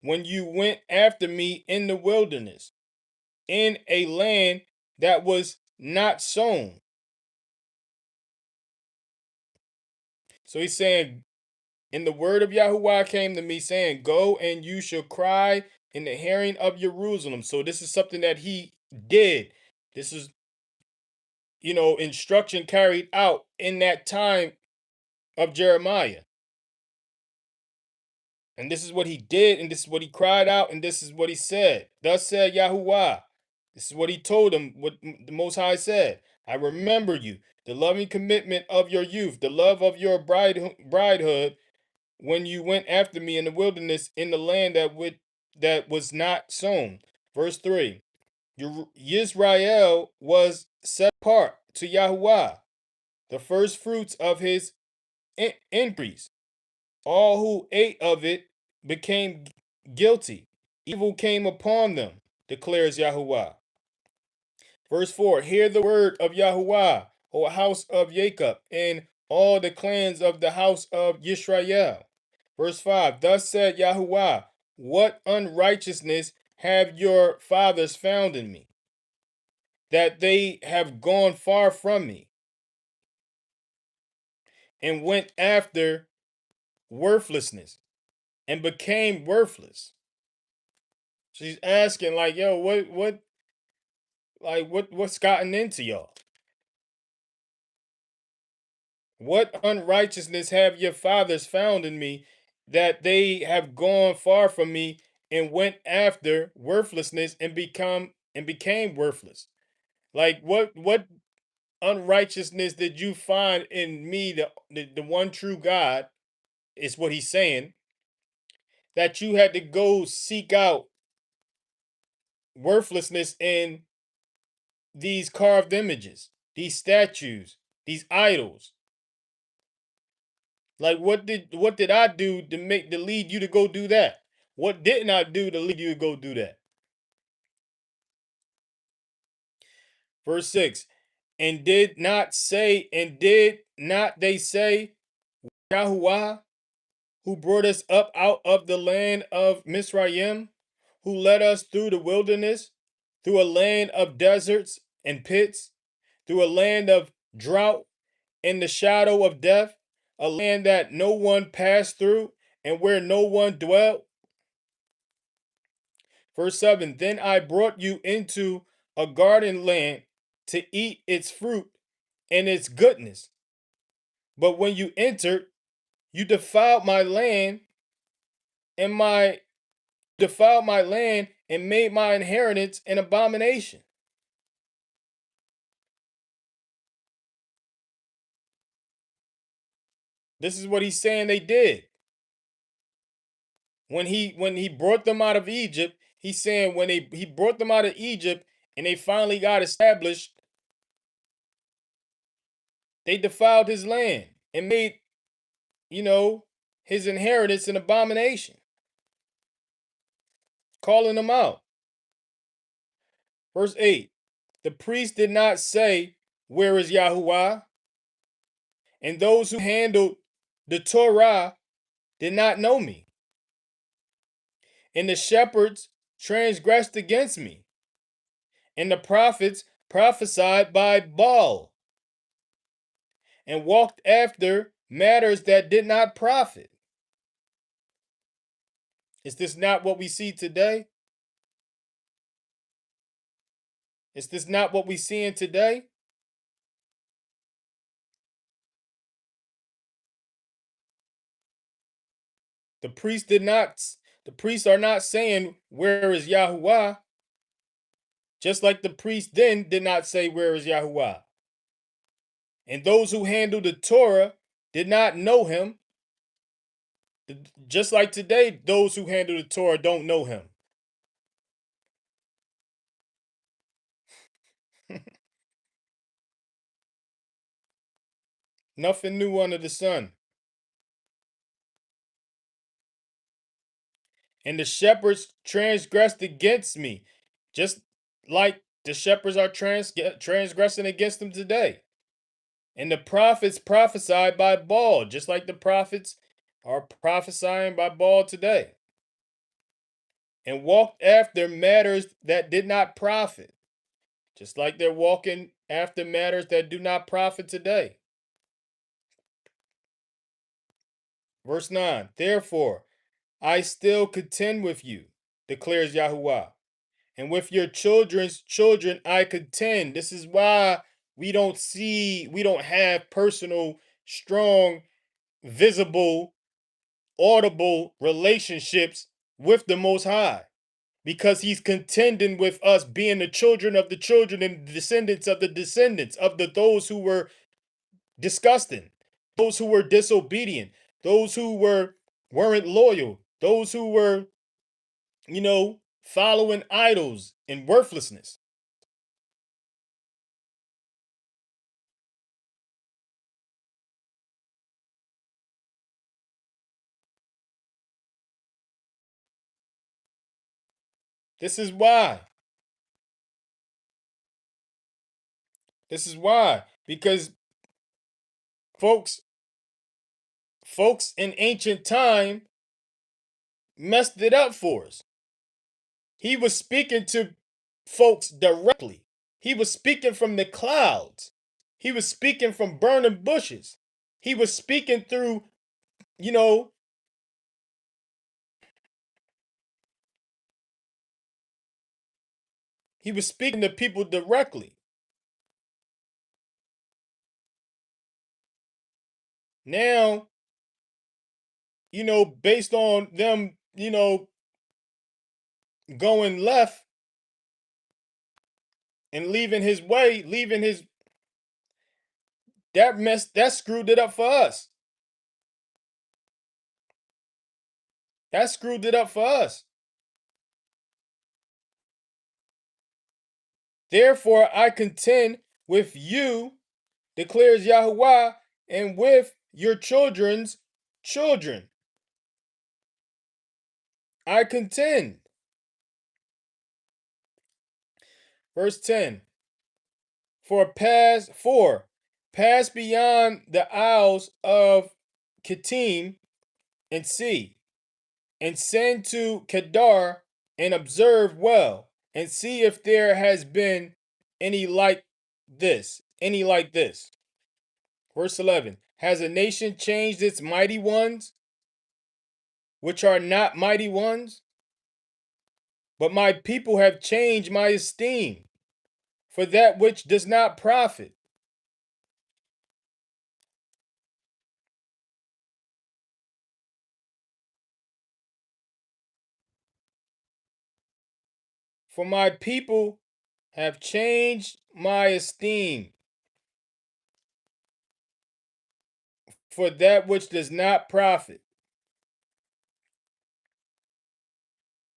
when you went after me in the wilderness, in a land that was not sown. So he's saying, and the word of Yahuwah came to me, saying, go and you shall cry in the hearing of Jerusalem. So this is something that he did. This is, instruction carried out in that time of Jeremiah. And this is what he did, and this is what he cried out, and this is what he said. Thus said Yahuwah. This is what he told him, what the Most High said. I remember you, the loving commitment of your youth, the love of your bridehood, when you went after me in the wilderness in the land that was not sown. Verse 3. Yisrael was set apart to Yahuwah, the first fruits of his increase. All who ate of it became guilty. evil came upon them, declares Yahuwah. Verse 4, hear the word of Yahuwah, O house of Jacob, and all the clans of the house of Yisrael. Verse 5, thus said Yahuwah, what unrighteousness have your fathers found in me, that they have gone far from me, and went after worthlessness, and became worthless. She's asking, like, yo, what's gotten into y'all? What unrighteousness have your fathers found in me, that they have gone far from me and went after worthlessness and became worthless? Like, what unrighteousness did you find in me, the one true God, is what he's saying, that you had to go seek out worthlessness in these carved images, these statues, these idols? Like, what did I do to lead you to go do that? What didn't I do to lead you to go do that? Verse 6. Did not they say, Yahuwah, who brought us up out of the land of Misraim, who led us through the wilderness, through a land of deserts and pits, through a land of drought and the shadow of death, a land that no one passed through and where no one dwelt? Verse 7, then I brought you into a garden land to eat its fruit and its goodness. But when you entered, you defiled my land and made my inheritance an abomination. This is what he's saying they did. When he brought them out of Egypt, he's saying when he brought them out of Egypt and they finally got established, they defiled his land and made, his inheritance an abomination, calling them out. Verse 8, the priest did not say, where is Yahuwah? And those who handled the Torah did not know me. And the shepherds transgressed against me. And the prophets prophesied by Baal and walked after matters that did not profit. Is this not what we see today? Is this not what we see in today? The priests are not saying, where is Yahuwah? Just like the priests then did not say, where is Yahuwah? And those who handled the Torah did not know him. Just like today, those who handle the Torah don't know him. Nothing new under the sun. And the shepherds transgressed against me, just like the shepherds are transgressing against them today. And the prophets prophesied by Baal, just like the prophets are prophesying by Baal today. And walked after matters that did not profit, just like they're walking after matters that do not profit today. Verse 9, therefore, I still contend with you, declares Yahuwah, and with your children's children I contend. This is why we don't have personal, strong, visible, audible relationships with the Most High, because he's contending with us, being the children of the children and the descendants of those who were disgusting, those who were disobedient, those who weren't loyal, those who were, following idols and worthlessness. This is why. This is why. Because folks, folks in ancient time messed it up for us. He was speaking to folks directly. He was speaking from the clouds. He was speaking from burning bushes. He was speaking through, you know, he was speaking to people directly. Now, based on them, going left and leaving his way, that screwed it up for us. That screwed it up for us. Therefore, I contend with you, declares Yahuwah, and with your children's children. I contend. Verse 10. Pass beyond the isles of Kittim and see, and send to Kedar and observe well, and see if there has been any like this. Verse 11. Has a nation changed its mighty ones, which are not mighty ones? But my people have changed my esteem for that which does not profit. For my people have changed my esteem for that which does not profit.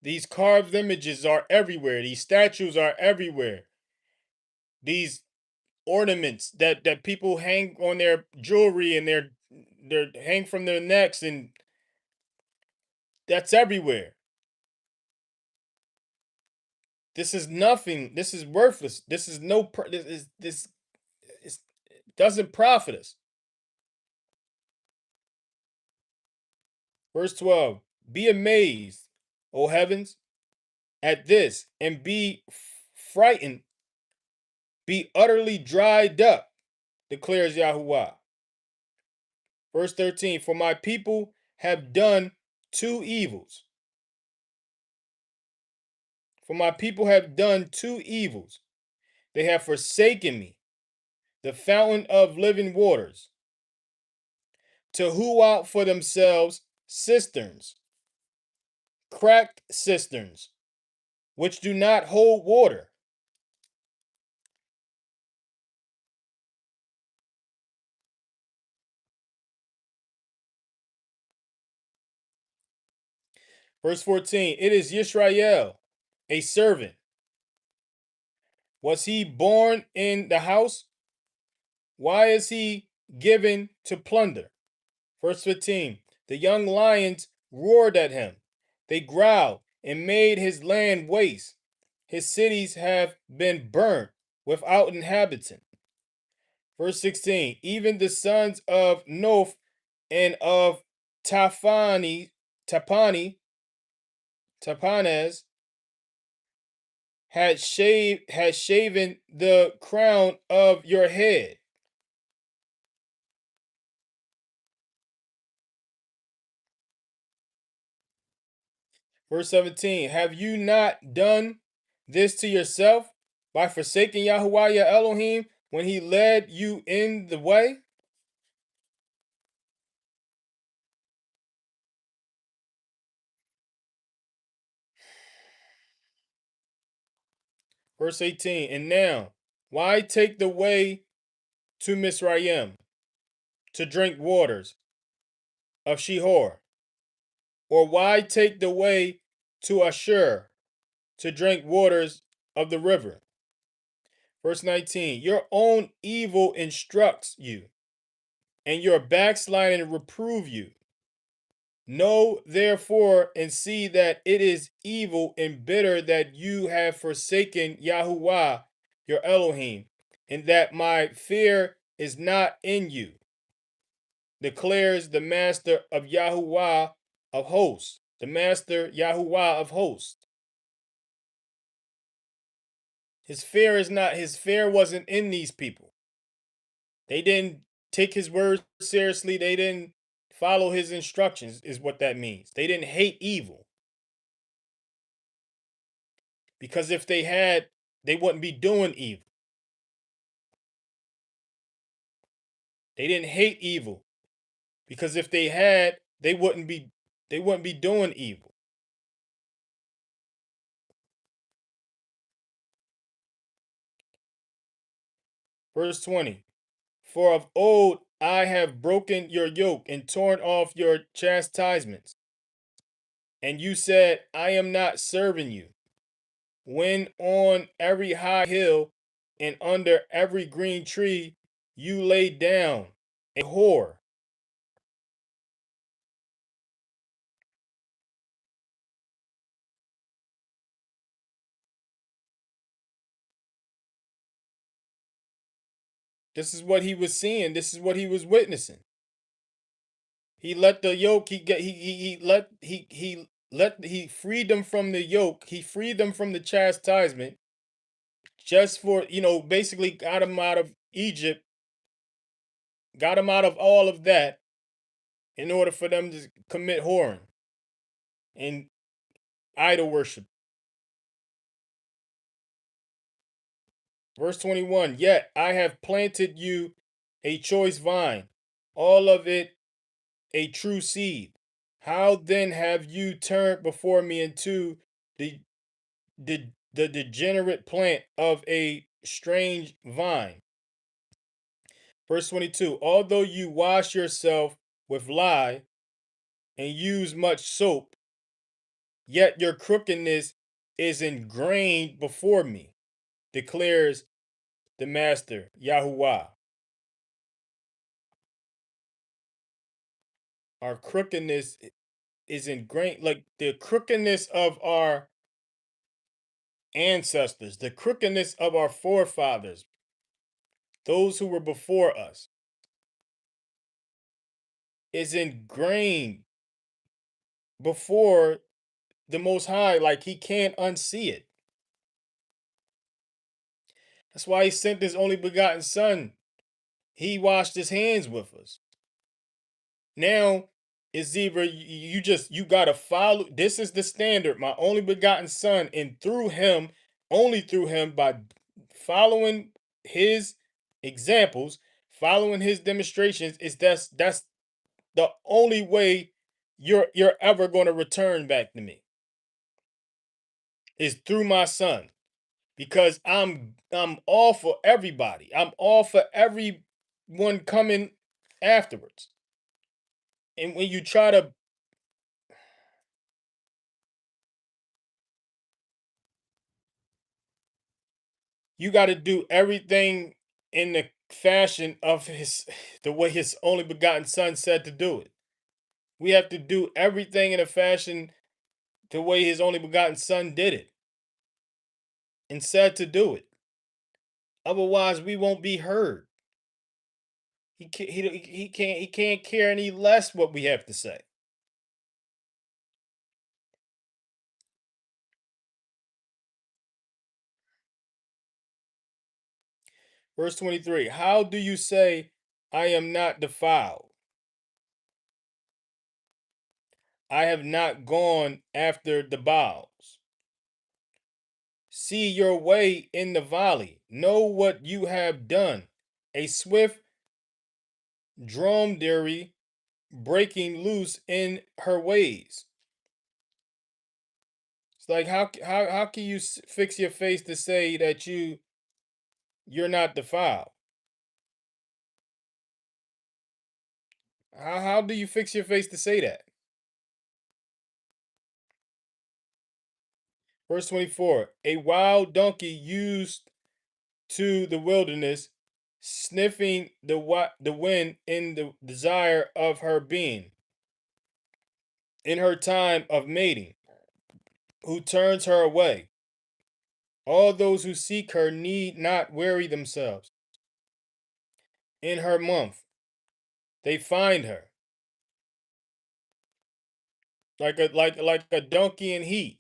These carved images are everywhere. These statues are everywhere. These ornaments that people hang on their jewelry and their hang from their necks, and that's everywhere. This is nothing. This is worthless. This is no. This doesn't profit us. Verse 12. Be amazed, O heavens, at this, and be frightened. Be utterly dried up, declares Yahuwah. Verse 13. For my people have done two evils. For my people have done two evils. They have forsaken me, the fountain of living waters, to hew out for themselves cisterns, cracked cisterns, which do not hold water. Verse 14. It is Yisrael, a servant. Was he born in the house? Why is he given to plunder? Verse 15. The young lions roared at him. They growled and made his land waste. His cities have been burnt without inhabitant. Verse 16. Even the sons of Noph and of Taphanes had shaven the crown of your head. Verse 17. Have you not done this to yourself by forsaking Yahuwah your Elohim when he led you in the way? Verse 18. And now, why take the way to Misraim to drink waters of Shihor? Or why take the way to Ashur to drink waters of the river? Verse 19. Your own evil instructs you, and your backsliding reprove you. Know therefore and see that it is evil and bitter that you have forsaken Yahuwah, your Elohim, and that my fear is not in you, declares the master of Yahuwah of hosts. The master Yahuwah of hosts. His fear wasn't in these people. They didn't take his words seriously. They didn't follow his instructions, is what that means. They didn't hate evil. Because if they had, they wouldn't be doing evil. They didn't hate evil. Because if they had, they wouldn't be doing evil. Verse 20. For of old I have broken your yoke and torn off your chastisements. And you said, I am not serving you. When on every high hill and under every green tree you lay down a whore. This is what he was seeing. This is what he was witnessing. He let the yoke. He freed them from the yoke. He freed them from the chastisement, just for basically got them out of Egypt, got them out of all of that, in order for them to commit whoring and idol worship. Verse 21. Yet I have planted you a choice vine, all of it a true seed. How then have you turned before me into the the degenerate plant of a strange vine? Verse 22. Although you wash yourself with lye and use much soap, yet your crookedness is ingrained before me, declares the master Yahuwah. Our crookedness is ingrained, like the crookedness of our ancestors, the crookedness of our forefathers, those who were before us, is ingrained before the Most High, like he can't unsee it. That's why he sent his only begotten son. He washed his hands with us. Now it's either you gotta follow. This is the standard, my only begotten son, and through him, only through him, by following his examples, following his demonstrations, is that's the only way you're ever going to return back to me, is through my son. Because I'm all for everybody. I'm all for everyone coming afterwards. And when you try to, you got to do everything in the fashion of his the way his only begotten son said to do it. We have to do everything in a fashion the way his only begotten son did it and said to do it. Otherwise, we won't be heard. He can't care any less what we have to say. Verse 23. How do you say I am not defiled? I have not gone after the Baals. See your way in the valley. Know what you have done. A swift dromedary breaking loose in her ways. It's like how can you fix your face to say that you're not defiled? How do you fix your face to say that? Verse 24. A wild donkey used to the wilderness, sniffing the wind in the desire of her being. in her time of mating, who turns her away. All those who seek her need not weary themselves. In her month, they find her like a donkey in heat.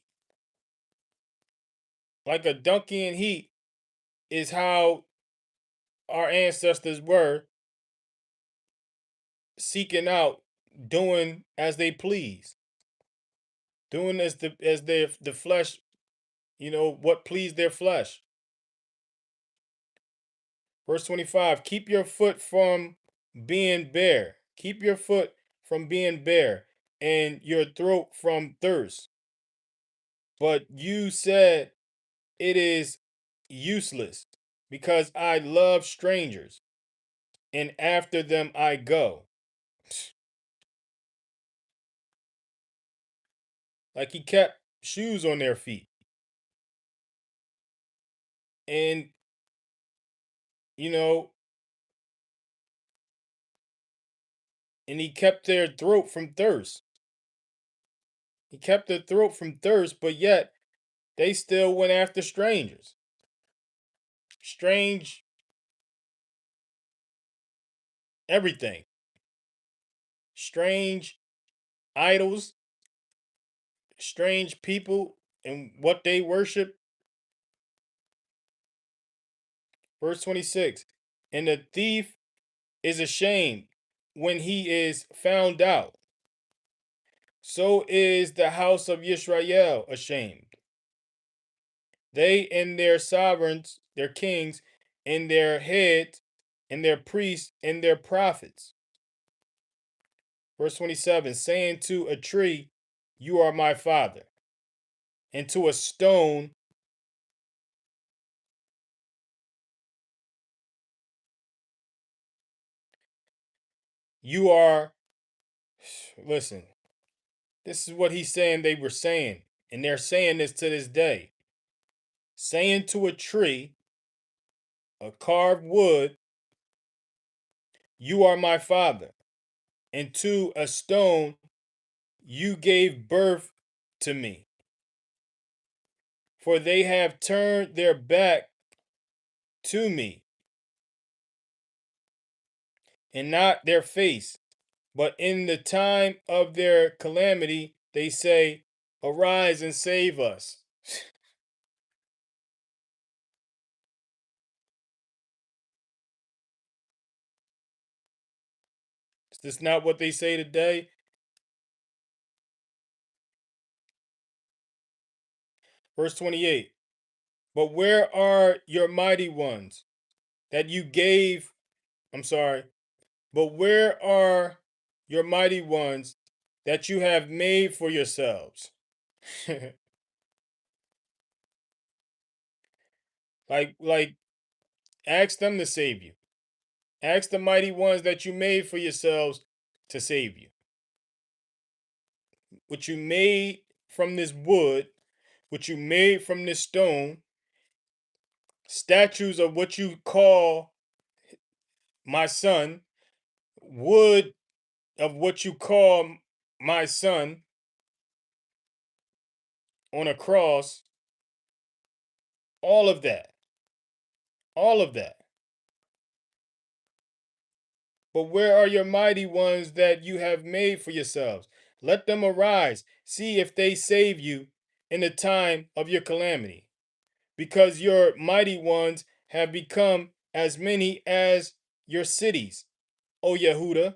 Like a donkey in heat is how our ancestors were seeking out, doing as they please, doing as their the flesh, what pleased their flesh. Verse 25, keep your foot from being bare. Keep your foot from being bare and your throat from thirst. But you said it is useless because I love strangers and after them I go. Like he kept shoes on their feet. And, you know, and he kept their throat from thirst. He kept their throat from thirst, but yet they still went after strangers. Strange everything. Strange idols, strange people, and what they worship. Verse 26, and the thief is ashamed when he is found out. So is the house of Israel ashamed. They and their sovereigns, their kings, and their heads, and their priests, and their prophets. Verse 27, saying to a tree, you are my father, and to a stone, you are, listen, this is what he's saying they were saying, and they're saying this to this day. Saying to a tree, a carved wood, you are my father, and to a stone, you gave birth to me. For they have turned their back to me, and not their face. But in the time of their calamity, they say, arise and save us. Is this not what they say today? Verse 28, but where are your mighty ones that you gave? I'm sorry, but where are your mighty ones that you have made for yourselves? like, ask them to save you. Ask the mighty ones that you made for yourselves to save you. What you made from this wood, what you made from this stone, statues of what you call my son, wood of what you call my son on a cross, all of that, all of that. But where are your mighty ones that you have made for yourselves? Let them arise, see if they save you in the time of your calamity, because your mighty ones have become as many as your cities, O Yehuda.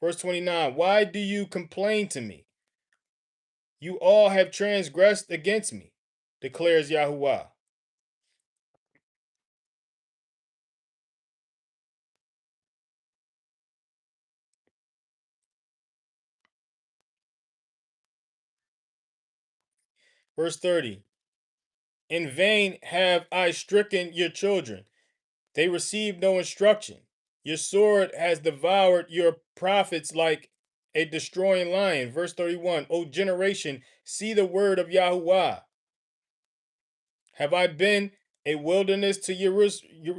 Verse 29, why do you complain to me? You all have transgressed against me, declares Yahuwah. Verse 30, in vain have I stricken your children. They received no instruction. Your sword has devoured your prophets like a destroying lion. Verse 31, O generation, see the word of Yahuwah. Have I been a wilderness to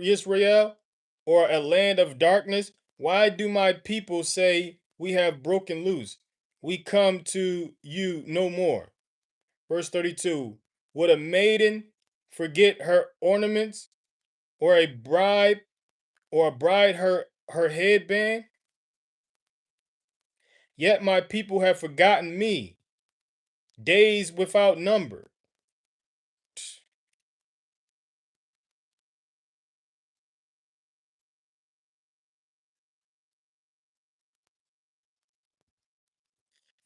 Israel, or a land of darkness? Why do my people say we have broken loose? we come to you no more. Verse 32. Would a maiden forget her ornaments, or a bride her headband? Yet my people have forgotten me, days without number.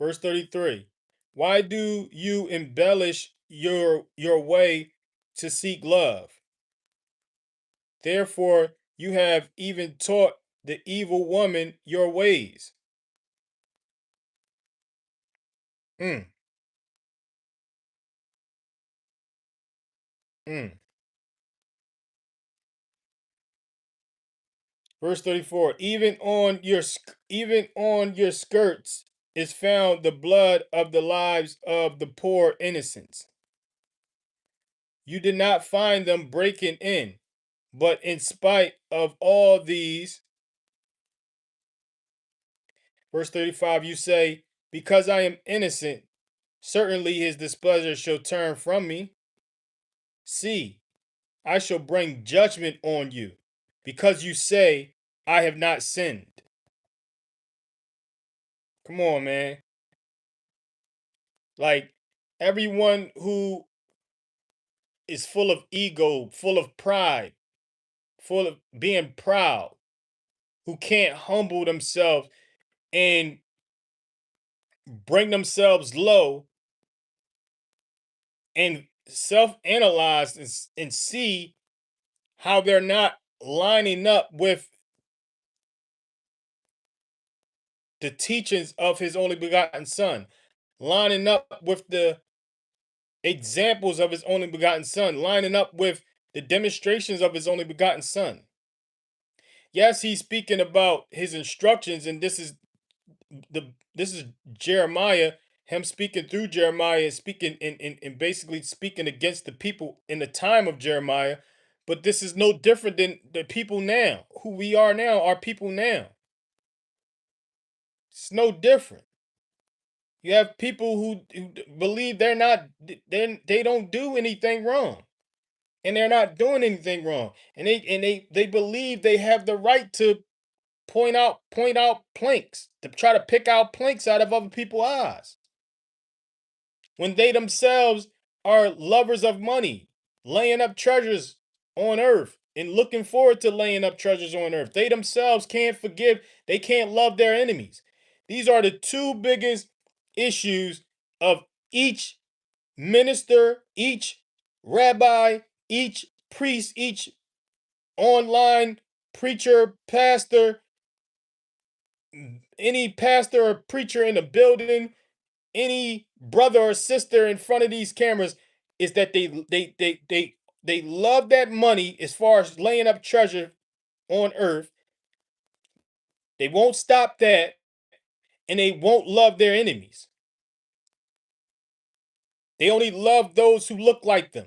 Verse 33. Why do you embellish your way to seek love? Therefore you have even taught the evil woman your ways. Mm, mm. Verse 34. Even on your skirts is found the blood of the lives of the poor innocents. You did not find them breaking in, but in spite of all these, verse 35, you say, because I am innocent, certainly his displeasure shall turn from me. See, I shall bring judgment on you, because you say, I have not sinned. Come on, man. Like, everyone who is full of ego, full of pride, full of being proud, who can't humble themselves and bring themselves low and self-analyze and see how they're not lining up with the teachings of his only begotten son, lining up with the examples of his only begotten son, lining up with the demonstrations of his only begotten son. Yes, he's speaking about his instructions, and this is Jeremiah, him speaking through Jeremiah, speaking and basically speaking against the people in the time of Jeremiah. But this is no different than the people now. Who we are now are people now. It's no different. You have people who believe they don't do anything wrong, and they're not doing anything wrong, and they believe they have the right to point out planks, to try to pick out planks out of other people's eyes, when they themselves are lovers of money, laying up treasures on earth and looking forward to laying up treasures on earth. They themselves can't forgive, they can't love their enemies. These are the two biggest issues of each minister, each rabbi, each priest, each online preacher, pastor, any pastor or preacher in the building, any brother or sister in front of these cameras, is that they love that money as far as laying up treasure on earth. They won't stop that, and they won't love their enemies. They only love those who look like them.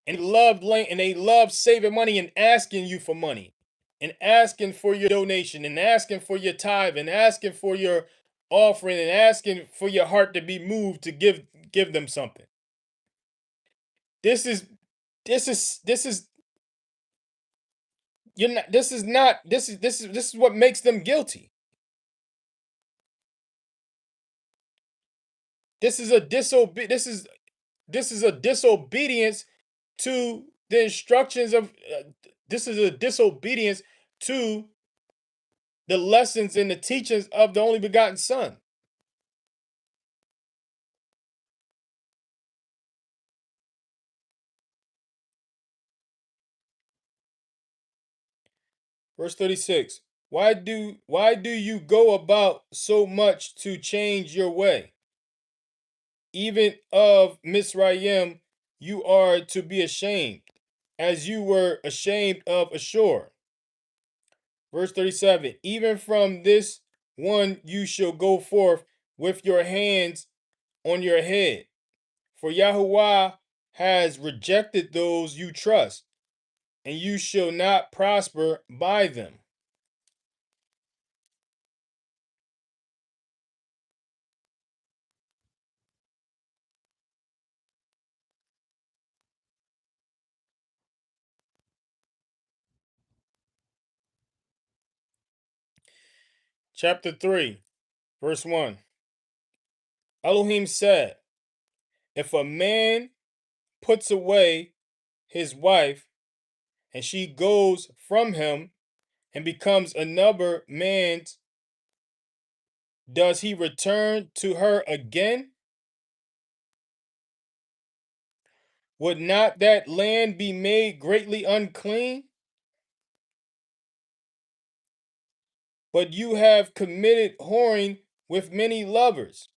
And they love saving money and asking you for money, and asking for your donation, and asking for your tithe, and asking for your offering, and asking for your heart to be moved to give them something. This is this is you're not this is not this is what makes them guilty. This is a disobedience to the instructions of this is a disobedience to the lessons and the teachings of the only begotten son. Verse 36. Why do you go about so much to change your way? Even of Misraim you are to be ashamed, as you were ashamed of Ashur. Verse 37. Even from this one you shall go forth with your hands on your head, for Yahuwah has rejected those you trust, and you shall not prosper by them. chapter 3, verse 1. Elohim said, if a man puts away his wife and she goes from him and becomes another man's, does he return to her again? Would not that land be made greatly unclean? But you have committed whoring with many lovers.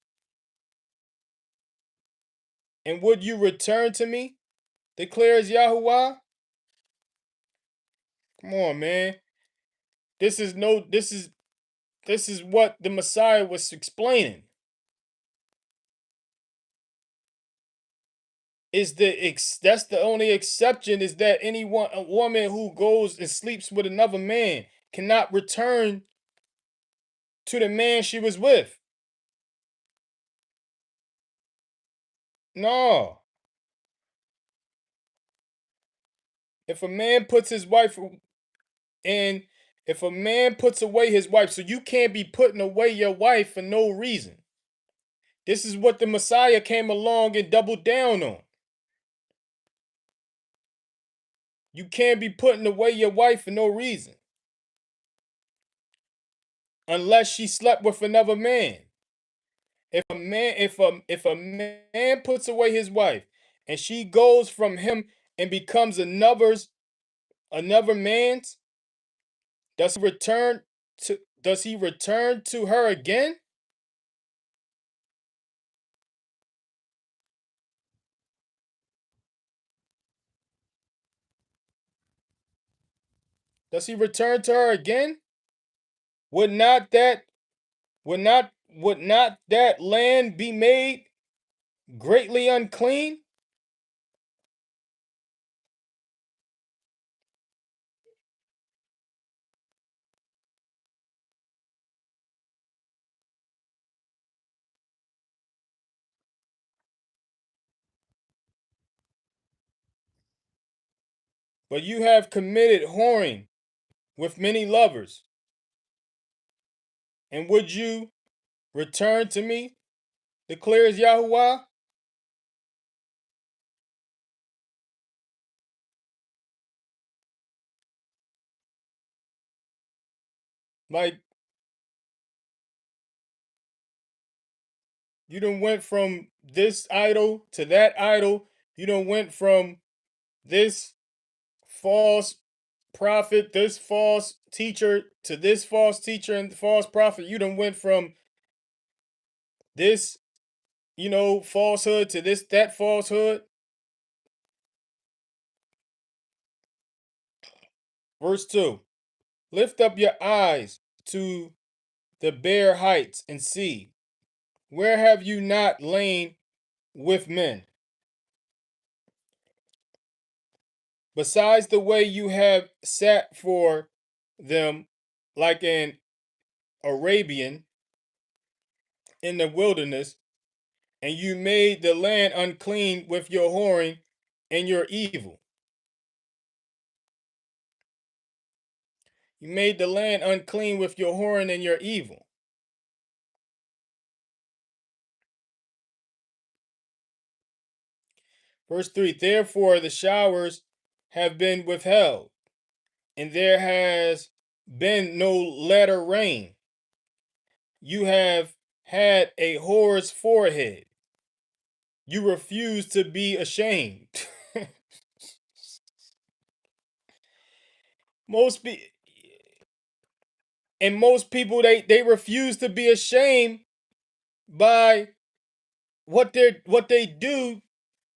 And would you return to me? Declares Yahuwah. Come on, man. This is what the Messiah was explaining. That's the only exception, is that a woman who goes and sleeps with another man cannot return to the man she was with. No. If a man puts his wife and if a man puts away his wife, so you can't be putting away your wife for no reason. This is what the Messiah came along and doubled down on. You can't be putting away your wife for no reason. Unless she slept with another man. If a man puts away his wife and she goes from him and becomes another man's, does he return to her again? Does he return to her again? Would not that land be made greatly unclean? But you have committed whoring with many lovers. And would you return to me? Declares Yahuwah. Like, you done went from this idol to that idol. You done went from this false prophet, this false teacher, to this false teacher and false prophet. You done went from this, falsehood to that falsehood. Verse 2. Lift up your eyes to the bare heights and see, where have you not lain with men? Besides the way you have sat for them like an Arabian in the wilderness, and you made the land unclean with your whoring and your evil. You made the land unclean with your whoring and your evil. Verse 3. Therefore the showers have been withheld, and there has been no latter rain. You have had a whore's forehead. You refuse to be ashamed. most be and most people, they refuse to be ashamed by what they do,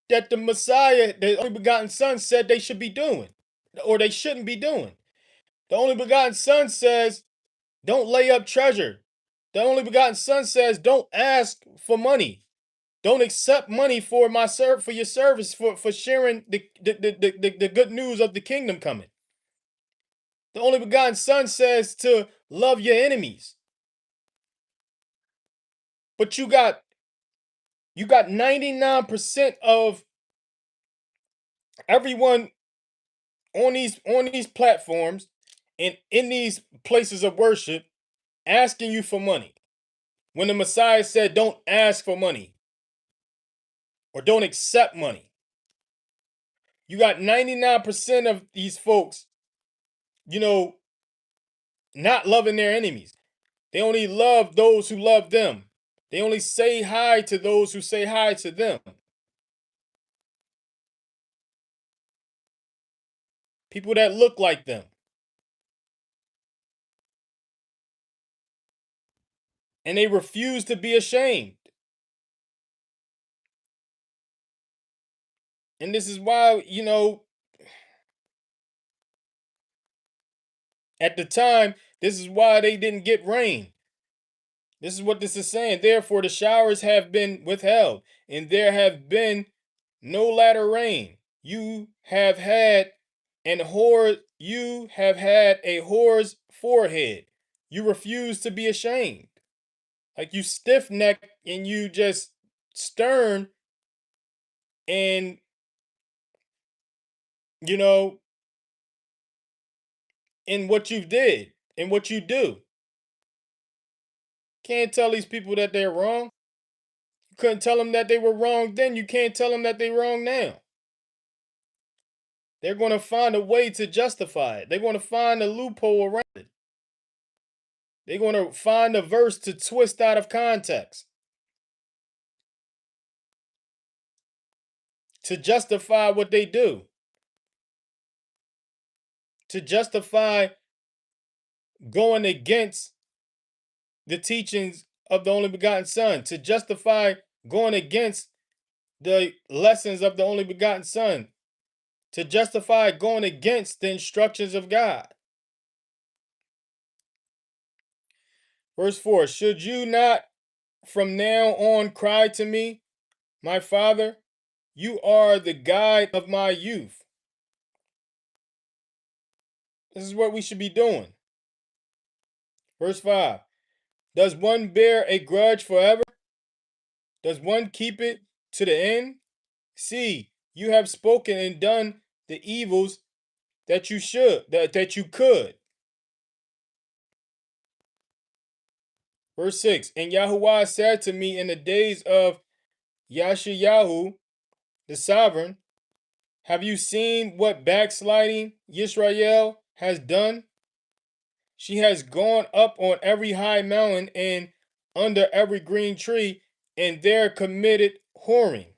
that the Messiah, the only begotten Son, said they should be doing, or they shouldn't be doing. The only begotten Son says, don't lay up treasure. The only begotten Son says, don't ask for money. Don't accept money for your service, for sharing the good news of the kingdom coming. The only begotten Son says to love your enemies. But you got 99% of everyone on these platforms and in these places of worship asking you for money. When the Messiah said, don't ask for money or don't accept money. You got 99% of these folks, you know, not loving their enemies. They only love those who love them. They only say hi to those who say hi to them. People that look like them. And they refuse to be ashamed. And this is why, at the time, this is why they didn't get rain. This is what this is saying. Therefore, the showers have been withheld, and there have been no latter rain. You have had a whore's forehead. You refuse to be ashamed. Like you stiff necked and you just stern and you know in what you did and what you do. Can't tell these people that they're wrong. You couldn't tell them that they were wrong then. You can't tell them that they're wrong now. They're going to find a way to justify it. They're going to find a loophole around it. They're going to find a verse to twist out of context to justify what they do, to justify going against the teachings of the only begotten Son, to justify going against the lessons of the only begotten Son, to justify going against the instructions of God. Verse 4, should you not from now on cry to me, my Father? You are the guide of my youth. This is what we should be doing. Verse 5, does one bear a grudge forever? Does one keep it to the end? See, you have spoken and done the evils that you could. Verse 6, and Yahuwah said to me in the days of Yashayahu, the sovereign, have you seen what backsliding Yisrael has done? She has gone up on every high mountain and under every green tree, and there committed whoring.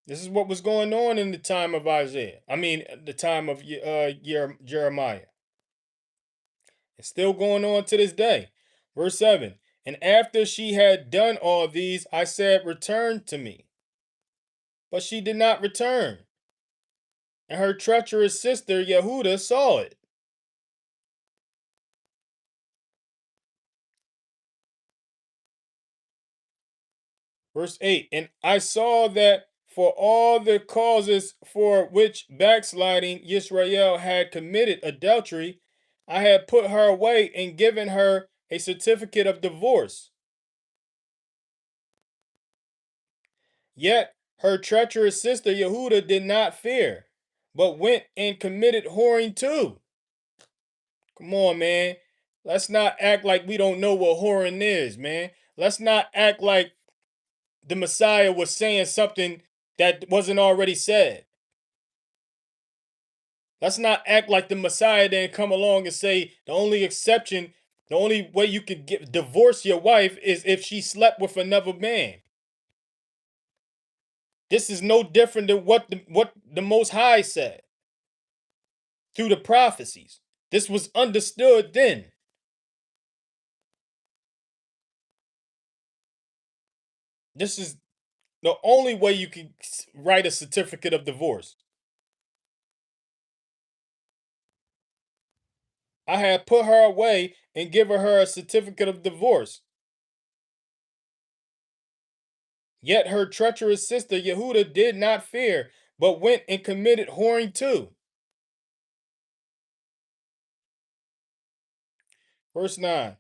This is what was going on in the time of Isaiah. I mean, the time of Jeremiah. It's still going on to this day. Verse 7, and after she had done all these, I said, return to me. But she did not return. And her treacherous sister Yehuda saw it. Verse 8, and I saw that for all the causes for which backsliding Yisrael had committed adultery, I had put her away and given her a certificate of divorce. Yet her treacherous sister Yehuda did not fear, but went and committed whoring too. Come on, man. Let's not act like we don't know what whoring is, man. Let's not act like the Messiah was saying something that wasn't already said. Let's not act like the Messiah didn't come along and say the only exception, the only way you could divorce your wife is if she slept with another man. This is no different than what the Most High said through the prophecies. This was understood then. This is the only way you can write a certificate of divorce. I had put her away and given her a certificate of divorce. Yet her treacherous sister Yehuda did not fear, but went and committed whoring too. Verse 9.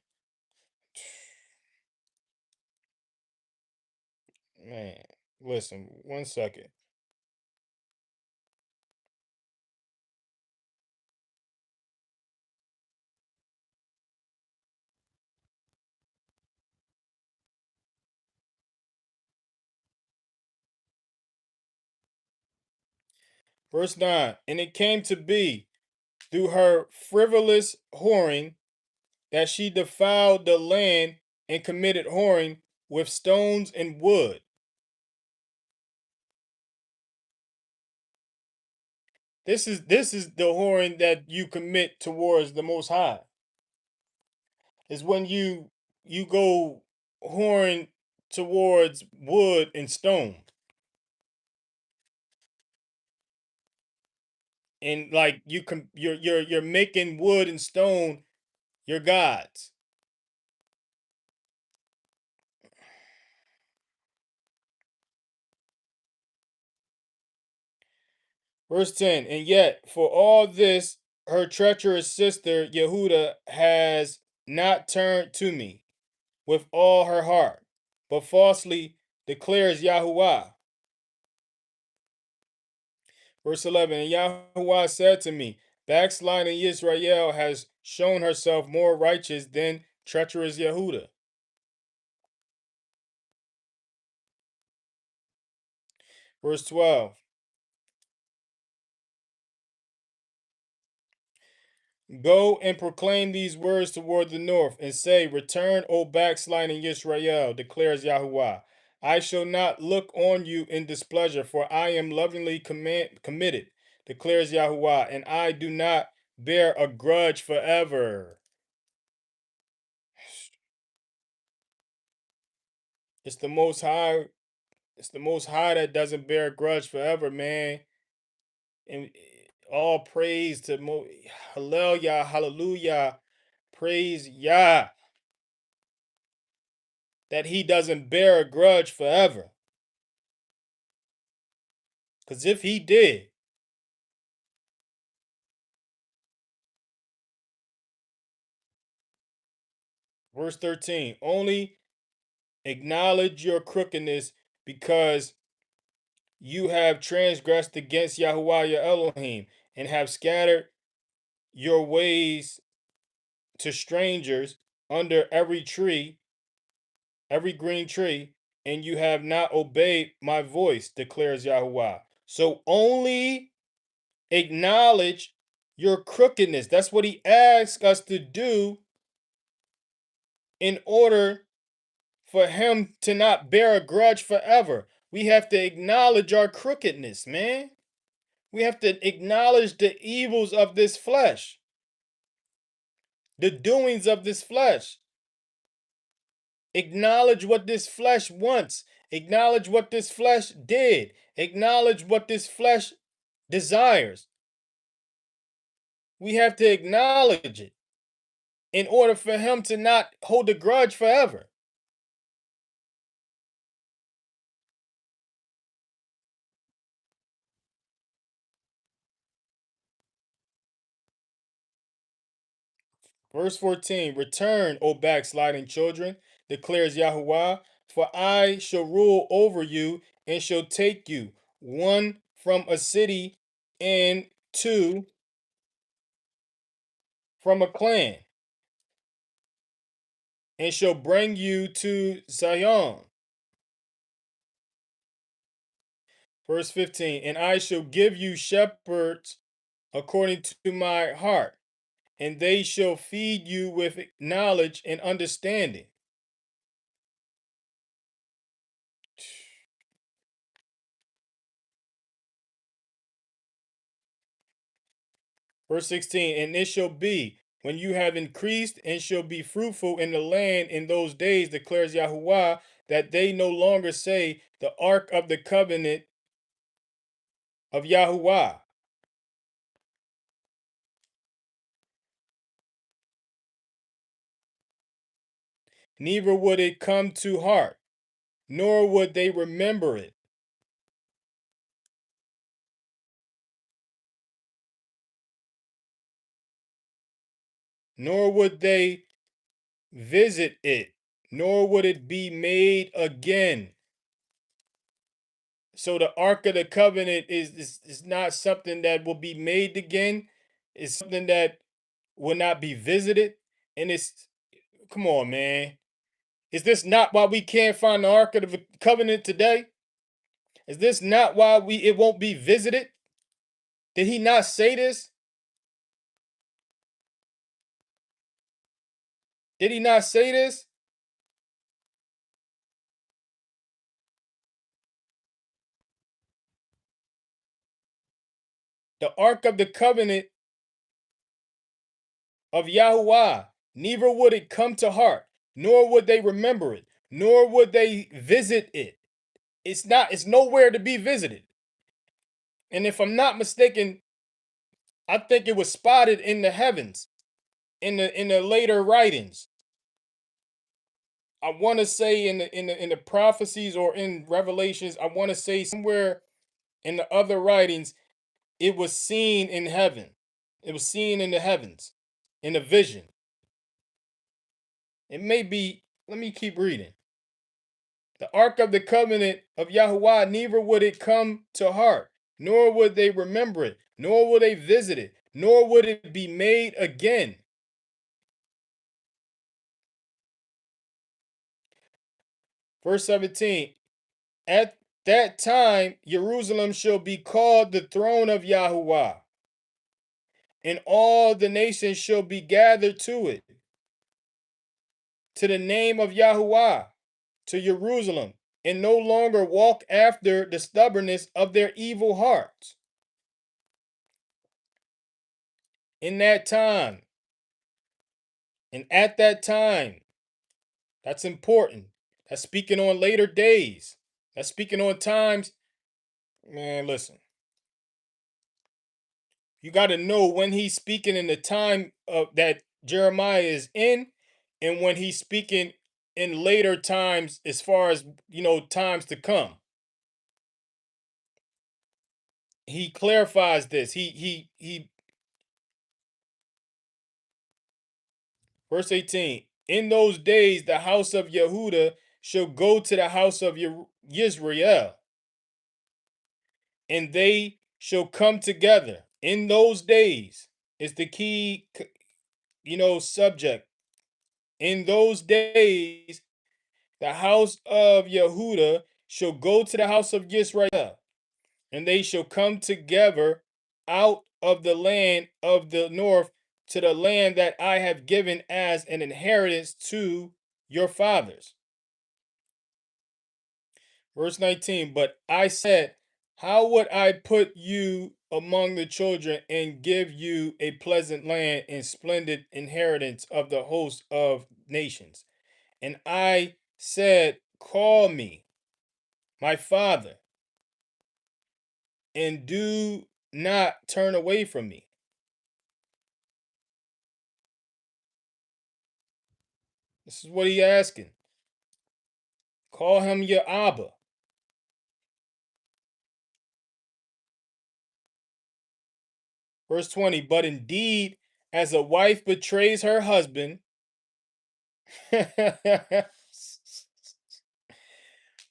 Man, listen, 1 second. Verse 9. And it came to be through her frivolous whoring that she defiled the land and committed whoring with stones and wood. This is the whoring that you commit towards the Most High. Is when you go whoring towards wood and stone, and like you're making wood and stone your gods. Verse 10. And yet for all this her treacherous sister Yehuda has not turned to me with all her heart, but falsely declares Yahuwah. Verse 11. And Yahuwah said to me, backsliding Israel has shown herself more righteous than treacherous Yehuda. Verse 12. Go and proclaim these words toward the north, and say, return, O backsliding Israel, declares Yahuwah. I shall not look on you in displeasure, for I am lovingly committed, declares Yahuwah, and I do not bear a grudge forever. It's the most high, it's the most high that doesn't bear a grudge forever, man. And all praise to Hallelujah, hallelujah, praise Yah, that he doesn't bear a grudge forever. Because if he did, verse 13, only acknowledge your crookedness because you have transgressed against Yahuwah your Elohim and have scattered your ways to strangers under every tree, every green tree, and you have not obeyed my voice, declares Yahuwah. So only acknowledge your crookedness. That's what he asks us to do in order for him to not bear a grudge forever. We have to acknowledge our crookedness, man. We have to acknowledge the evils of this flesh, the doings of this flesh. Acknowledge what this flesh wants. Acknowledge what this flesh did. Acknowledge what this flesh desires. We have to acknowledge it in order for him to not hold a grudge forever. Verse 14, return, O backsliding children, declares Yahuwah, for I shall rule over you and shall take you, one from a city and two from a clan, and shall bring you to Zion. Verse 15, and I shall give you shepherds according to my heart, and they shall feed you with knowledge and understanding. Verse 16, and it shall be when you have increased and shall be fruitful in the land in those days, declares Yahuwah, that they no longer say the ark of the covenant of Yahuwah. Neither would it come to heart, nor would they remember it. Nor would they visit it, nor would it be made again. So the Ark of the Covenant is not something that will be made again. It's something that will not be visited. And it's, come on, man. Is this not why we can't find the Ark of the Covenant today? Is this not why it won't be visited? Did he not say this? Did he not say this? The Ark of the Covenant of Yahuwah, neither would it come to heart, nor would they remember it, nor would they visit it. It's nowhere to be visited. And if I'm not mistaken, I think it was spotted in the heavens, in the later writings. I want to say in the prophecies or in Revelations, I want to say somewhere in the other writings, it was seen in heaven. It was seen in the heavens, in a vision. It may be, let me keep reading. The Ark of the Covenant of Yahuwah, neither would it come to heart, nor would they remember it, nor would they visit it, nor would it be made again. Verse 17, at that time, Jerusalem shall be called the throne of Yahuwah, and all the nations shall be gathered to it, to the name of Yahuwah, to Jerusalem, and no longer walk after the stubbornness of their evil hearts. In that time, and at that time, that's important. That's speaking on later days. That's speaking on times. Man, listen. You got to know when he's speaking in the time of that Jeremiah is in, and when he's speaking in later times, as far as times to come. He clarifies this. He Verse 18. In those days, the house of Yehuda shall go to the house of Yisrael, and they shall come together. In those days is the key, subject. In those days, the house of Yehuda shall go to the house of Yisrael, and they shall come together out of the land of the north to the land that I have given as an inheritance to your fathers. Verse 19, but I said, how would I put you among the children and give you a pleasant land and splendid inheritance of the host of nations? And I said, call me, my father, and do not turn away from me. This is what he's asking. Call him your Abba. Verse 20, but indeed, as a wife betrays her husband,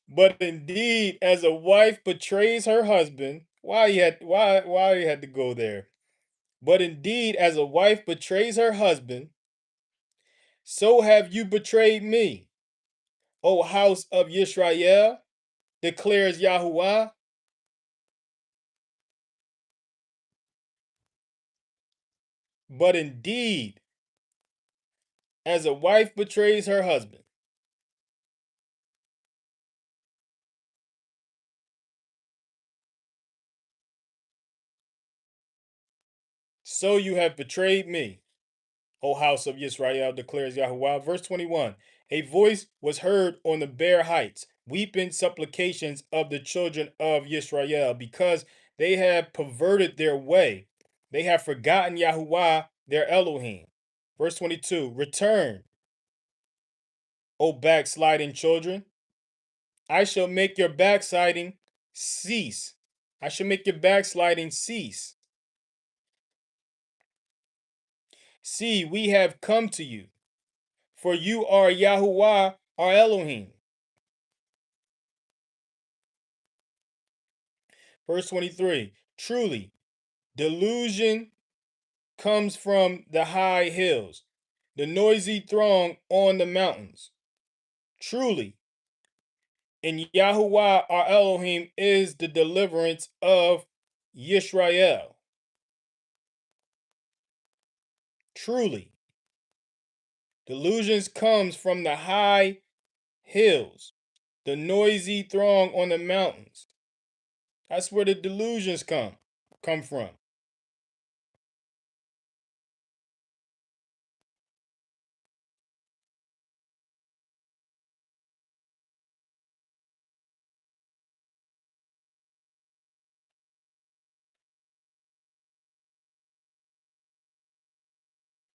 but indeed, as a wife betrays her husband, why he had to go there? But indeed, as a wife betrays her husband, so have you betrayed me, O house of Yisrael, declares Yahuwah. But indeed, as a wife betrays her husband, so you have betrayed me, O house of Yisrael, declares Yahuwah. Verse 21, a voice was heard on the bare heights, weeping supplications of the children of Yisrael, because they have perverted their way. They have forgotten Yahuwah, their Elohim. Verse 22, return, O backsliding children. I shall make your backsliding cease. I shall make your backsliding cease. See, we have come to you, for you are Yahuwah, our Elohim. Verse 23, truly, delusion comes from the high hills, the noisy throng on the mountains. Truly, in Yahuwah, our Elohim, is the deliverance of Yisrael. Truly, delusions comes from the high hills, the noisy throng on the mountains. That's where the delusions come from.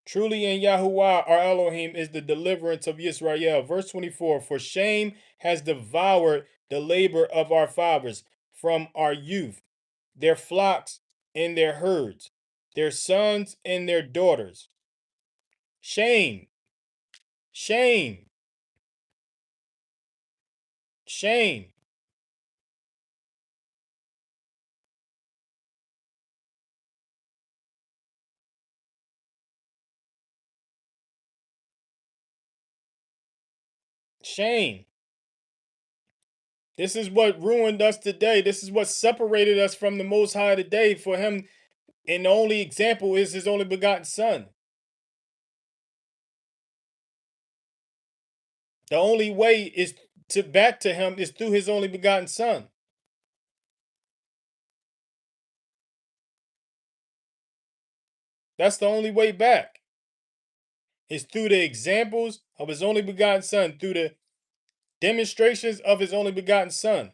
Truly in Yahuwah our Elohim is the deliverance of Israel. Verse 24, for shame has devoured the labor of our fathers from our youth, their flocks and their herds, their sons and their daughters. Shame, shame, shame. Shame. This is what ruined us today. This is what separated us from the Most High today. For him, and the only example is his only begotten Son. The only way is to back to him is through his only begotten Son. That's the only way back. Is through the examples of his only begotten Son, through the demonstrations of his only begotten Son.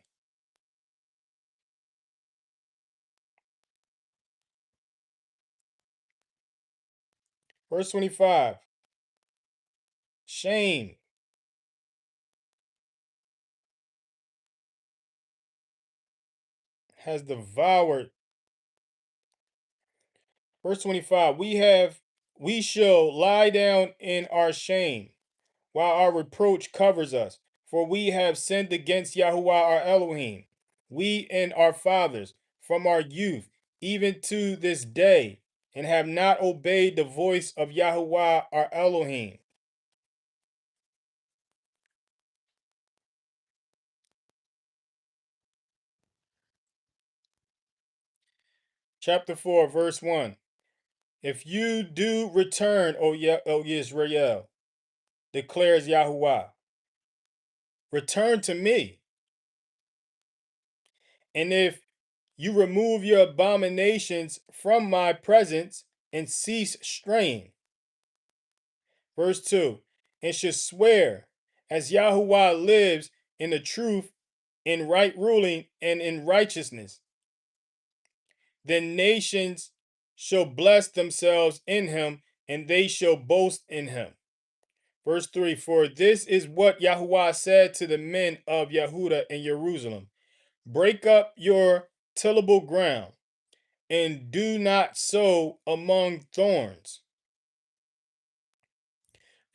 Verse 25. Shame has devoured. Verse 25. We shall lie down in our shame, while our reproach covers us. For we have sinned against Yahuwah our Elohim, we and our fathers, from our youth, even to this day, and have not obeyed the voice of Yahuwah our Elohim. Chapter 4, verse 1. If you do return, O Israel, declares Yahuwah, return to me. And if you remove your abominations from my presence and cease straying. Verse 2. And should swear, as Yahuwah lives in the truth, in right ruling, and in righteousness, then nations shall bless themselves in him, and they shall boast in him. Verse 3. For this is what Yahuwah said to the men of Yehuda and Jerusalem. Break up your tillable ground, and do not sow among thorns.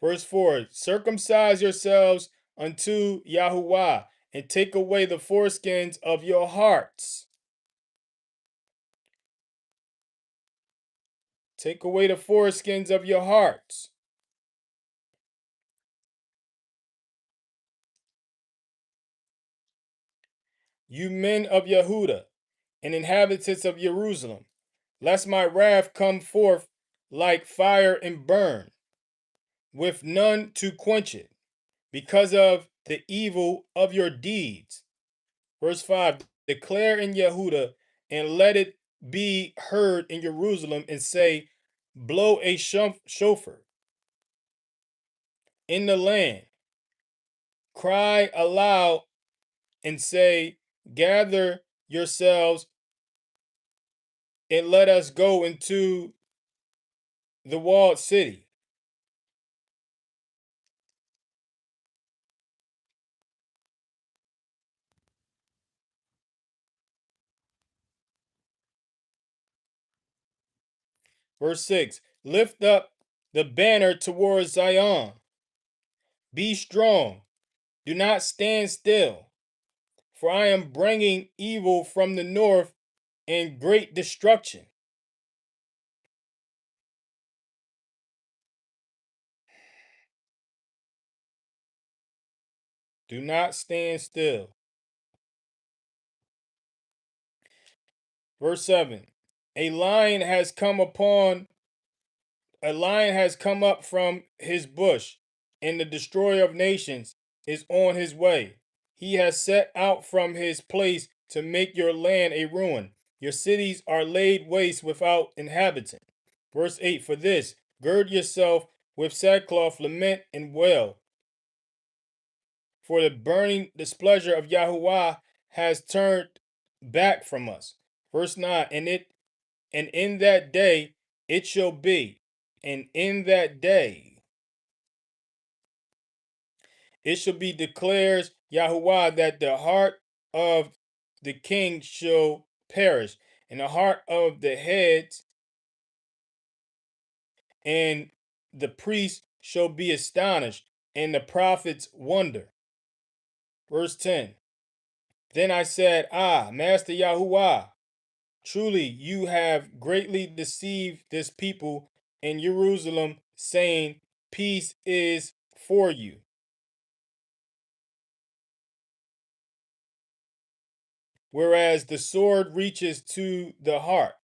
Verse 4. Circumcise yourselves unto Yahuwah, and take away the foreskins of your hearts. Take away the foreskins of your hearts. You men of Yehuda, and inhabitants of Jerusalem, lest my wrath come forth like fire and burn, with none to quench it, because of the evil of your deeds. Verse 5. Declare in Yehuda, and let it be heard in Jerusalem, and say, blow a shofar in the land. Cry aloud and say, gather yourselves and let us go into the walled city. Verse 6. Lift up the banner towards Zion. Be strong. Do not stand still. For I am bringing evil from the north and great destruction. Do not stand still. Verse 7. A lion has come upon A lion has come up from his bush, and the destroyer of nations is on his way. He has set out from his place to make your land a ruin. Your cities are laid waste without inhabitant. Verse 8, for this, gird yourself with sackcloth, lament and wail. For the burning displeasure of Yahuwah has turned back from us. Verse 9, and in that day it shall be, and in that day it shall be, declares Yahuwah, that the heart of the king shall perish, and the heart of the heads and the priests shall be astonished, and the prophets wonder. Verse 10. Then I said, Ah, Master Yahuwah, truly you have greatly deceived this people in Jerusalem, saying, Peace is for you. Whereas the sword reaches to the heart.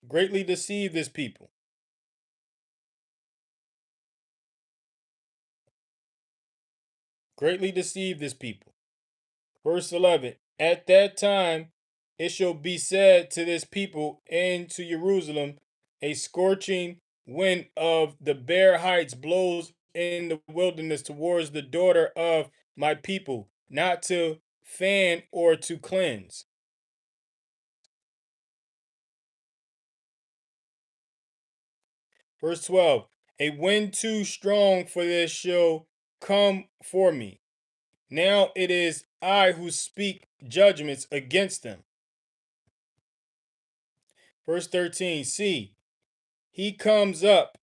Greatly deceive this people. Greatly deceive this people. Verse 11. At that time it shall be said to this people and to Jerusalem, a scorching wind of the bare heights blows in the wilderness towards the daughter of my people, not to fan or to cleanse. Verse 12. A wind too strong for this shall come for me. Now it is I who speak judgments against them. Verse 13. See, he comes up.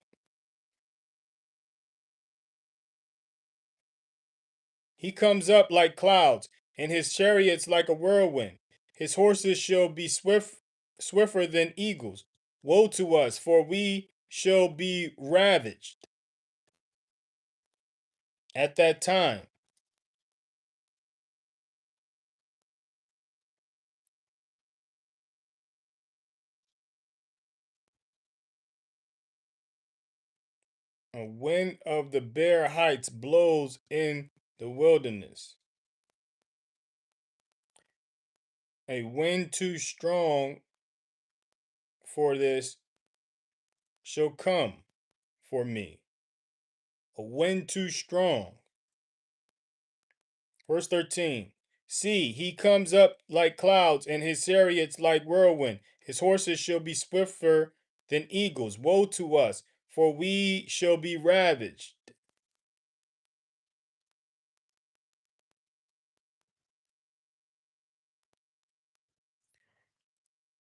He comes up like clouds, and his chariots like a whirlwind. His horses shall be swifter than eagles. Woe to us, for we shall be ravaged at that time. A wind of the bare heights blows in the wilderness. A wind too strong for this shall come for me. A wind too strong. Verse 13. See, he comes up like clouds, and his chariots like whirlwind. His horses shall be swifter than eagles. Woe to us, for we shall be ravaged.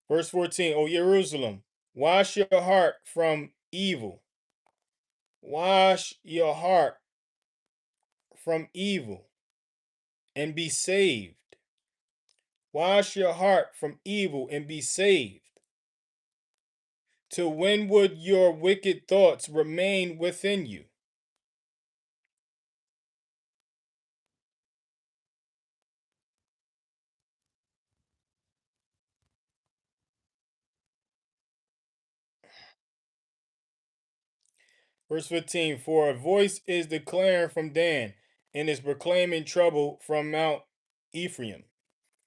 Verse 14. O Jerusalem, wash your heart from evil. Wash your heart from evil and be saved. Wash your heart from evil and be saved. Till when would your wicked thoughts remain within you? Verse 15. For a voice is declaring from Dan, and is proclaiming trouble from Mount Ephraim.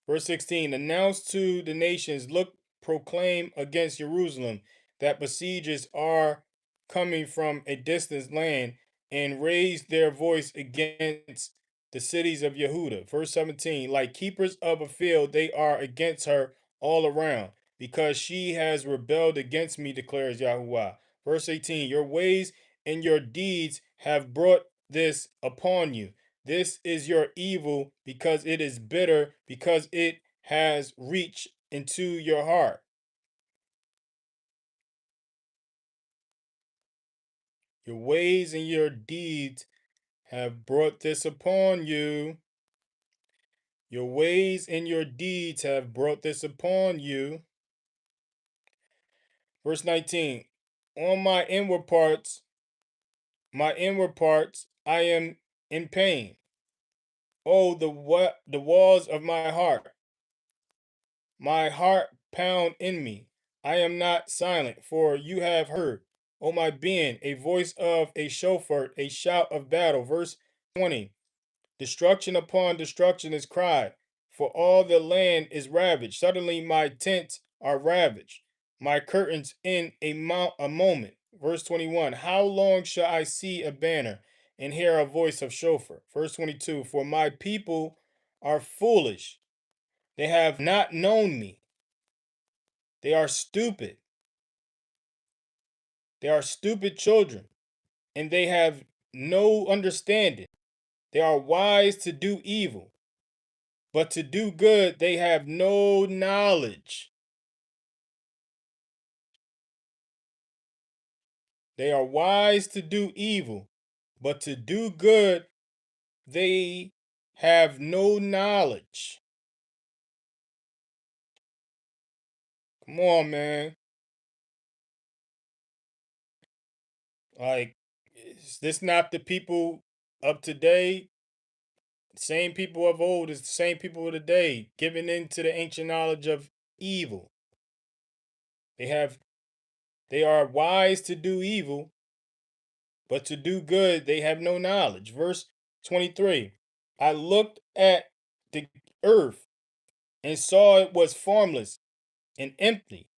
Verse 16. Announce to the nations, look, proclaim against Jerusalem, that besiegers are coming from a distant land, and raise their voice against the cities of Yehuda. Verse 17. Like keepers of a field, they are against her all around, because she has rebelled against me, declares Yahuwah. Verse 18. Your ways and your deeds have brought this upon you. This is your evil, because it is bitter, because it has reached into your heart. Your ways and your deeds have brought this upon you. Your ways and your deeds have brought this upon you. Verse 19. On my inward parts, I am in pain. Oh, the walls of my heart. My heart pound in me. I am not silent, for you have heard, O my being, a voice of a shofar, a shout of battle. Verse 20. Destruction upon destruction is cried, for all the land is ravaged. Suddenly my tents are ravaged, my curtains in a moment. Verse 21. How long shall I see a banner and hear a voice of shofar? Verse 22. For my people are foolish. They have not known me. They are stupid. They are stupid children, and they have no understanding. They are wise to do evil, but to do good they have no knowledge. They are wise to do evil, but to do good they have no knowledge. Come on, man. Like, is this not the people of today? Same people of old is the same people of today, giving in to the ancient knowledge of evil. They have they are wise to do evil, but to do good they have no knowledge. Verse 23. I looked at the earth and saw it was formless and empty,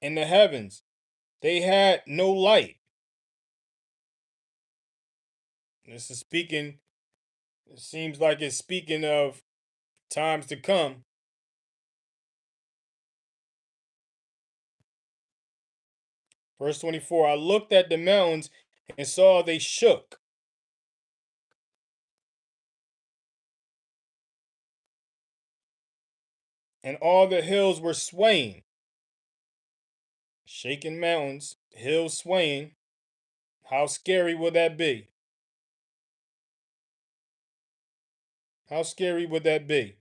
and the heavens they had no light. This is speaking, it seems like it's speaking of times to come. Verse 24. I looked at the mountains and saw they shook, and all the hills were swaying. Shaking mountains, hills swaying. How scary would that be? How scary would that be?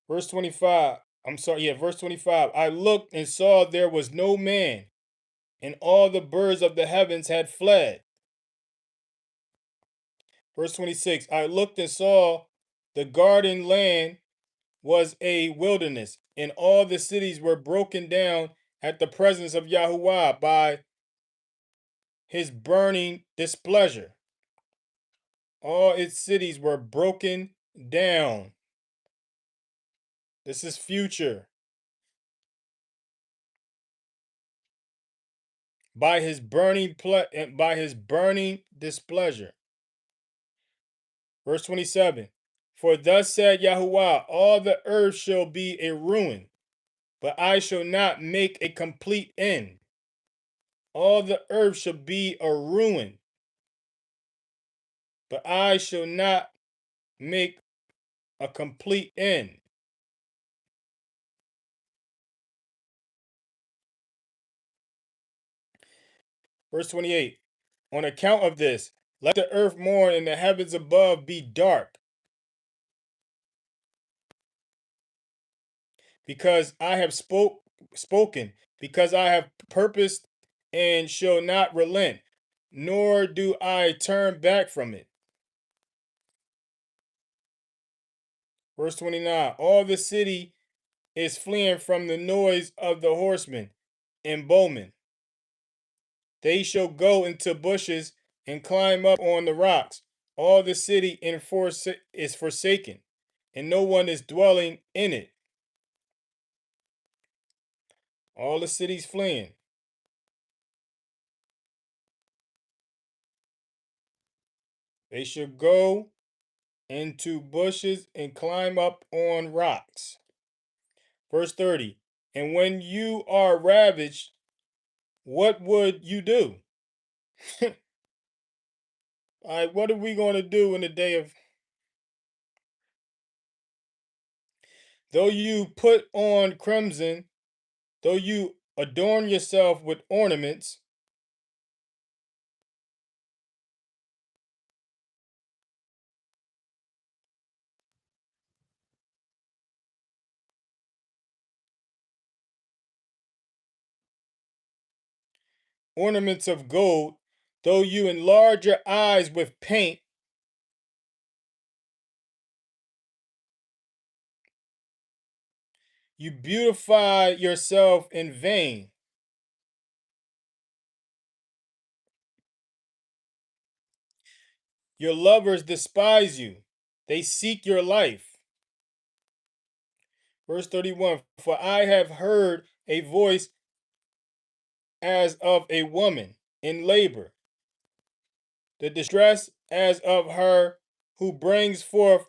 Verse 25. I'm sorry, yeah, verse 25. I looked and saw there was no man, and all the birds of the heavens had fled. Verse 26. I looked and saw the garden land was a wilderness, and all the cities were broken down at the presence of Yahuwah by his burning displeasure. All its cities were broken down. This is future. By his burning displeasure. Verse 27. For thus said Yahuwah, all the earth shall be a ruin, but I shall not make a complete end. All the earth shall be a ruin, but I shall not make a complete end. Verse 28. On account of this, let the earth mourn and the heavens above be dark, because I have spoken, because I have purposed and shall not relent, nor do I turn back from it. Verse 29. All the city is fleeing from the noise of the horsemen and bowmen. They shall go into bushes and climb up on the rocks. All the city is forsaken, and no one is dwelling in it. All the cities fleeing. They shall go into bushes and climb up on rocks. Verse 30. And when you are ravaged, what would you do? All right, what are we going to do in the day of, though you put on crimson, though you adorn yourself with ornaments, ornaments of gold, though you enlarge your eyes with paint, you beautify yourself in vain. Your lovers despise you, they seek your life. Verse 31, for I have heard a voice as of a woman in labor, the distress as of her who brings forth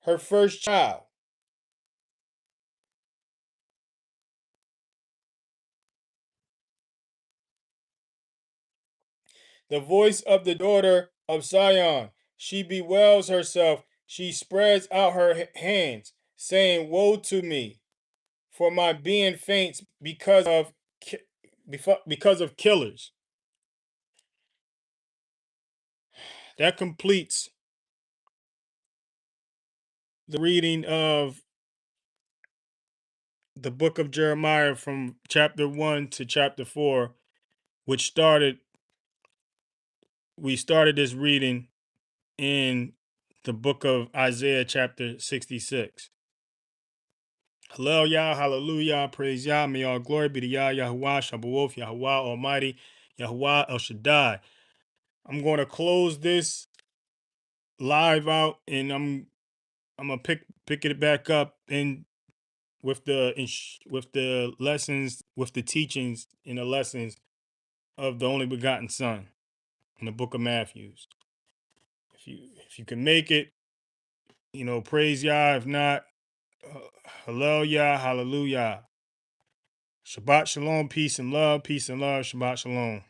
her first child. The voice of the daughter of Zion, she bewails herself, she spreads out her hands, saying, woe to me, for my being faints because of killers. That completes the reading of the book of Jeremiah from chapter 1 to chapter 4, which we started this reading in the book of Isaiah chapter 66. Hallel, hallelujah, praise Yah, may all glory be to Yah, Yahuwah, Shabbaoth, Yahuwah Almighty, Yahuwah El Shaddai. I'm going to close this live out, and I'm gonna pick it back up in with the lessons, with the teachings and the lessons of the only begotten Son in the book of Matthews. If you can make it, praise Yah. If not, hallelujah, hallelujah. Shabbat shalom, peace and love, Shabbat shalom.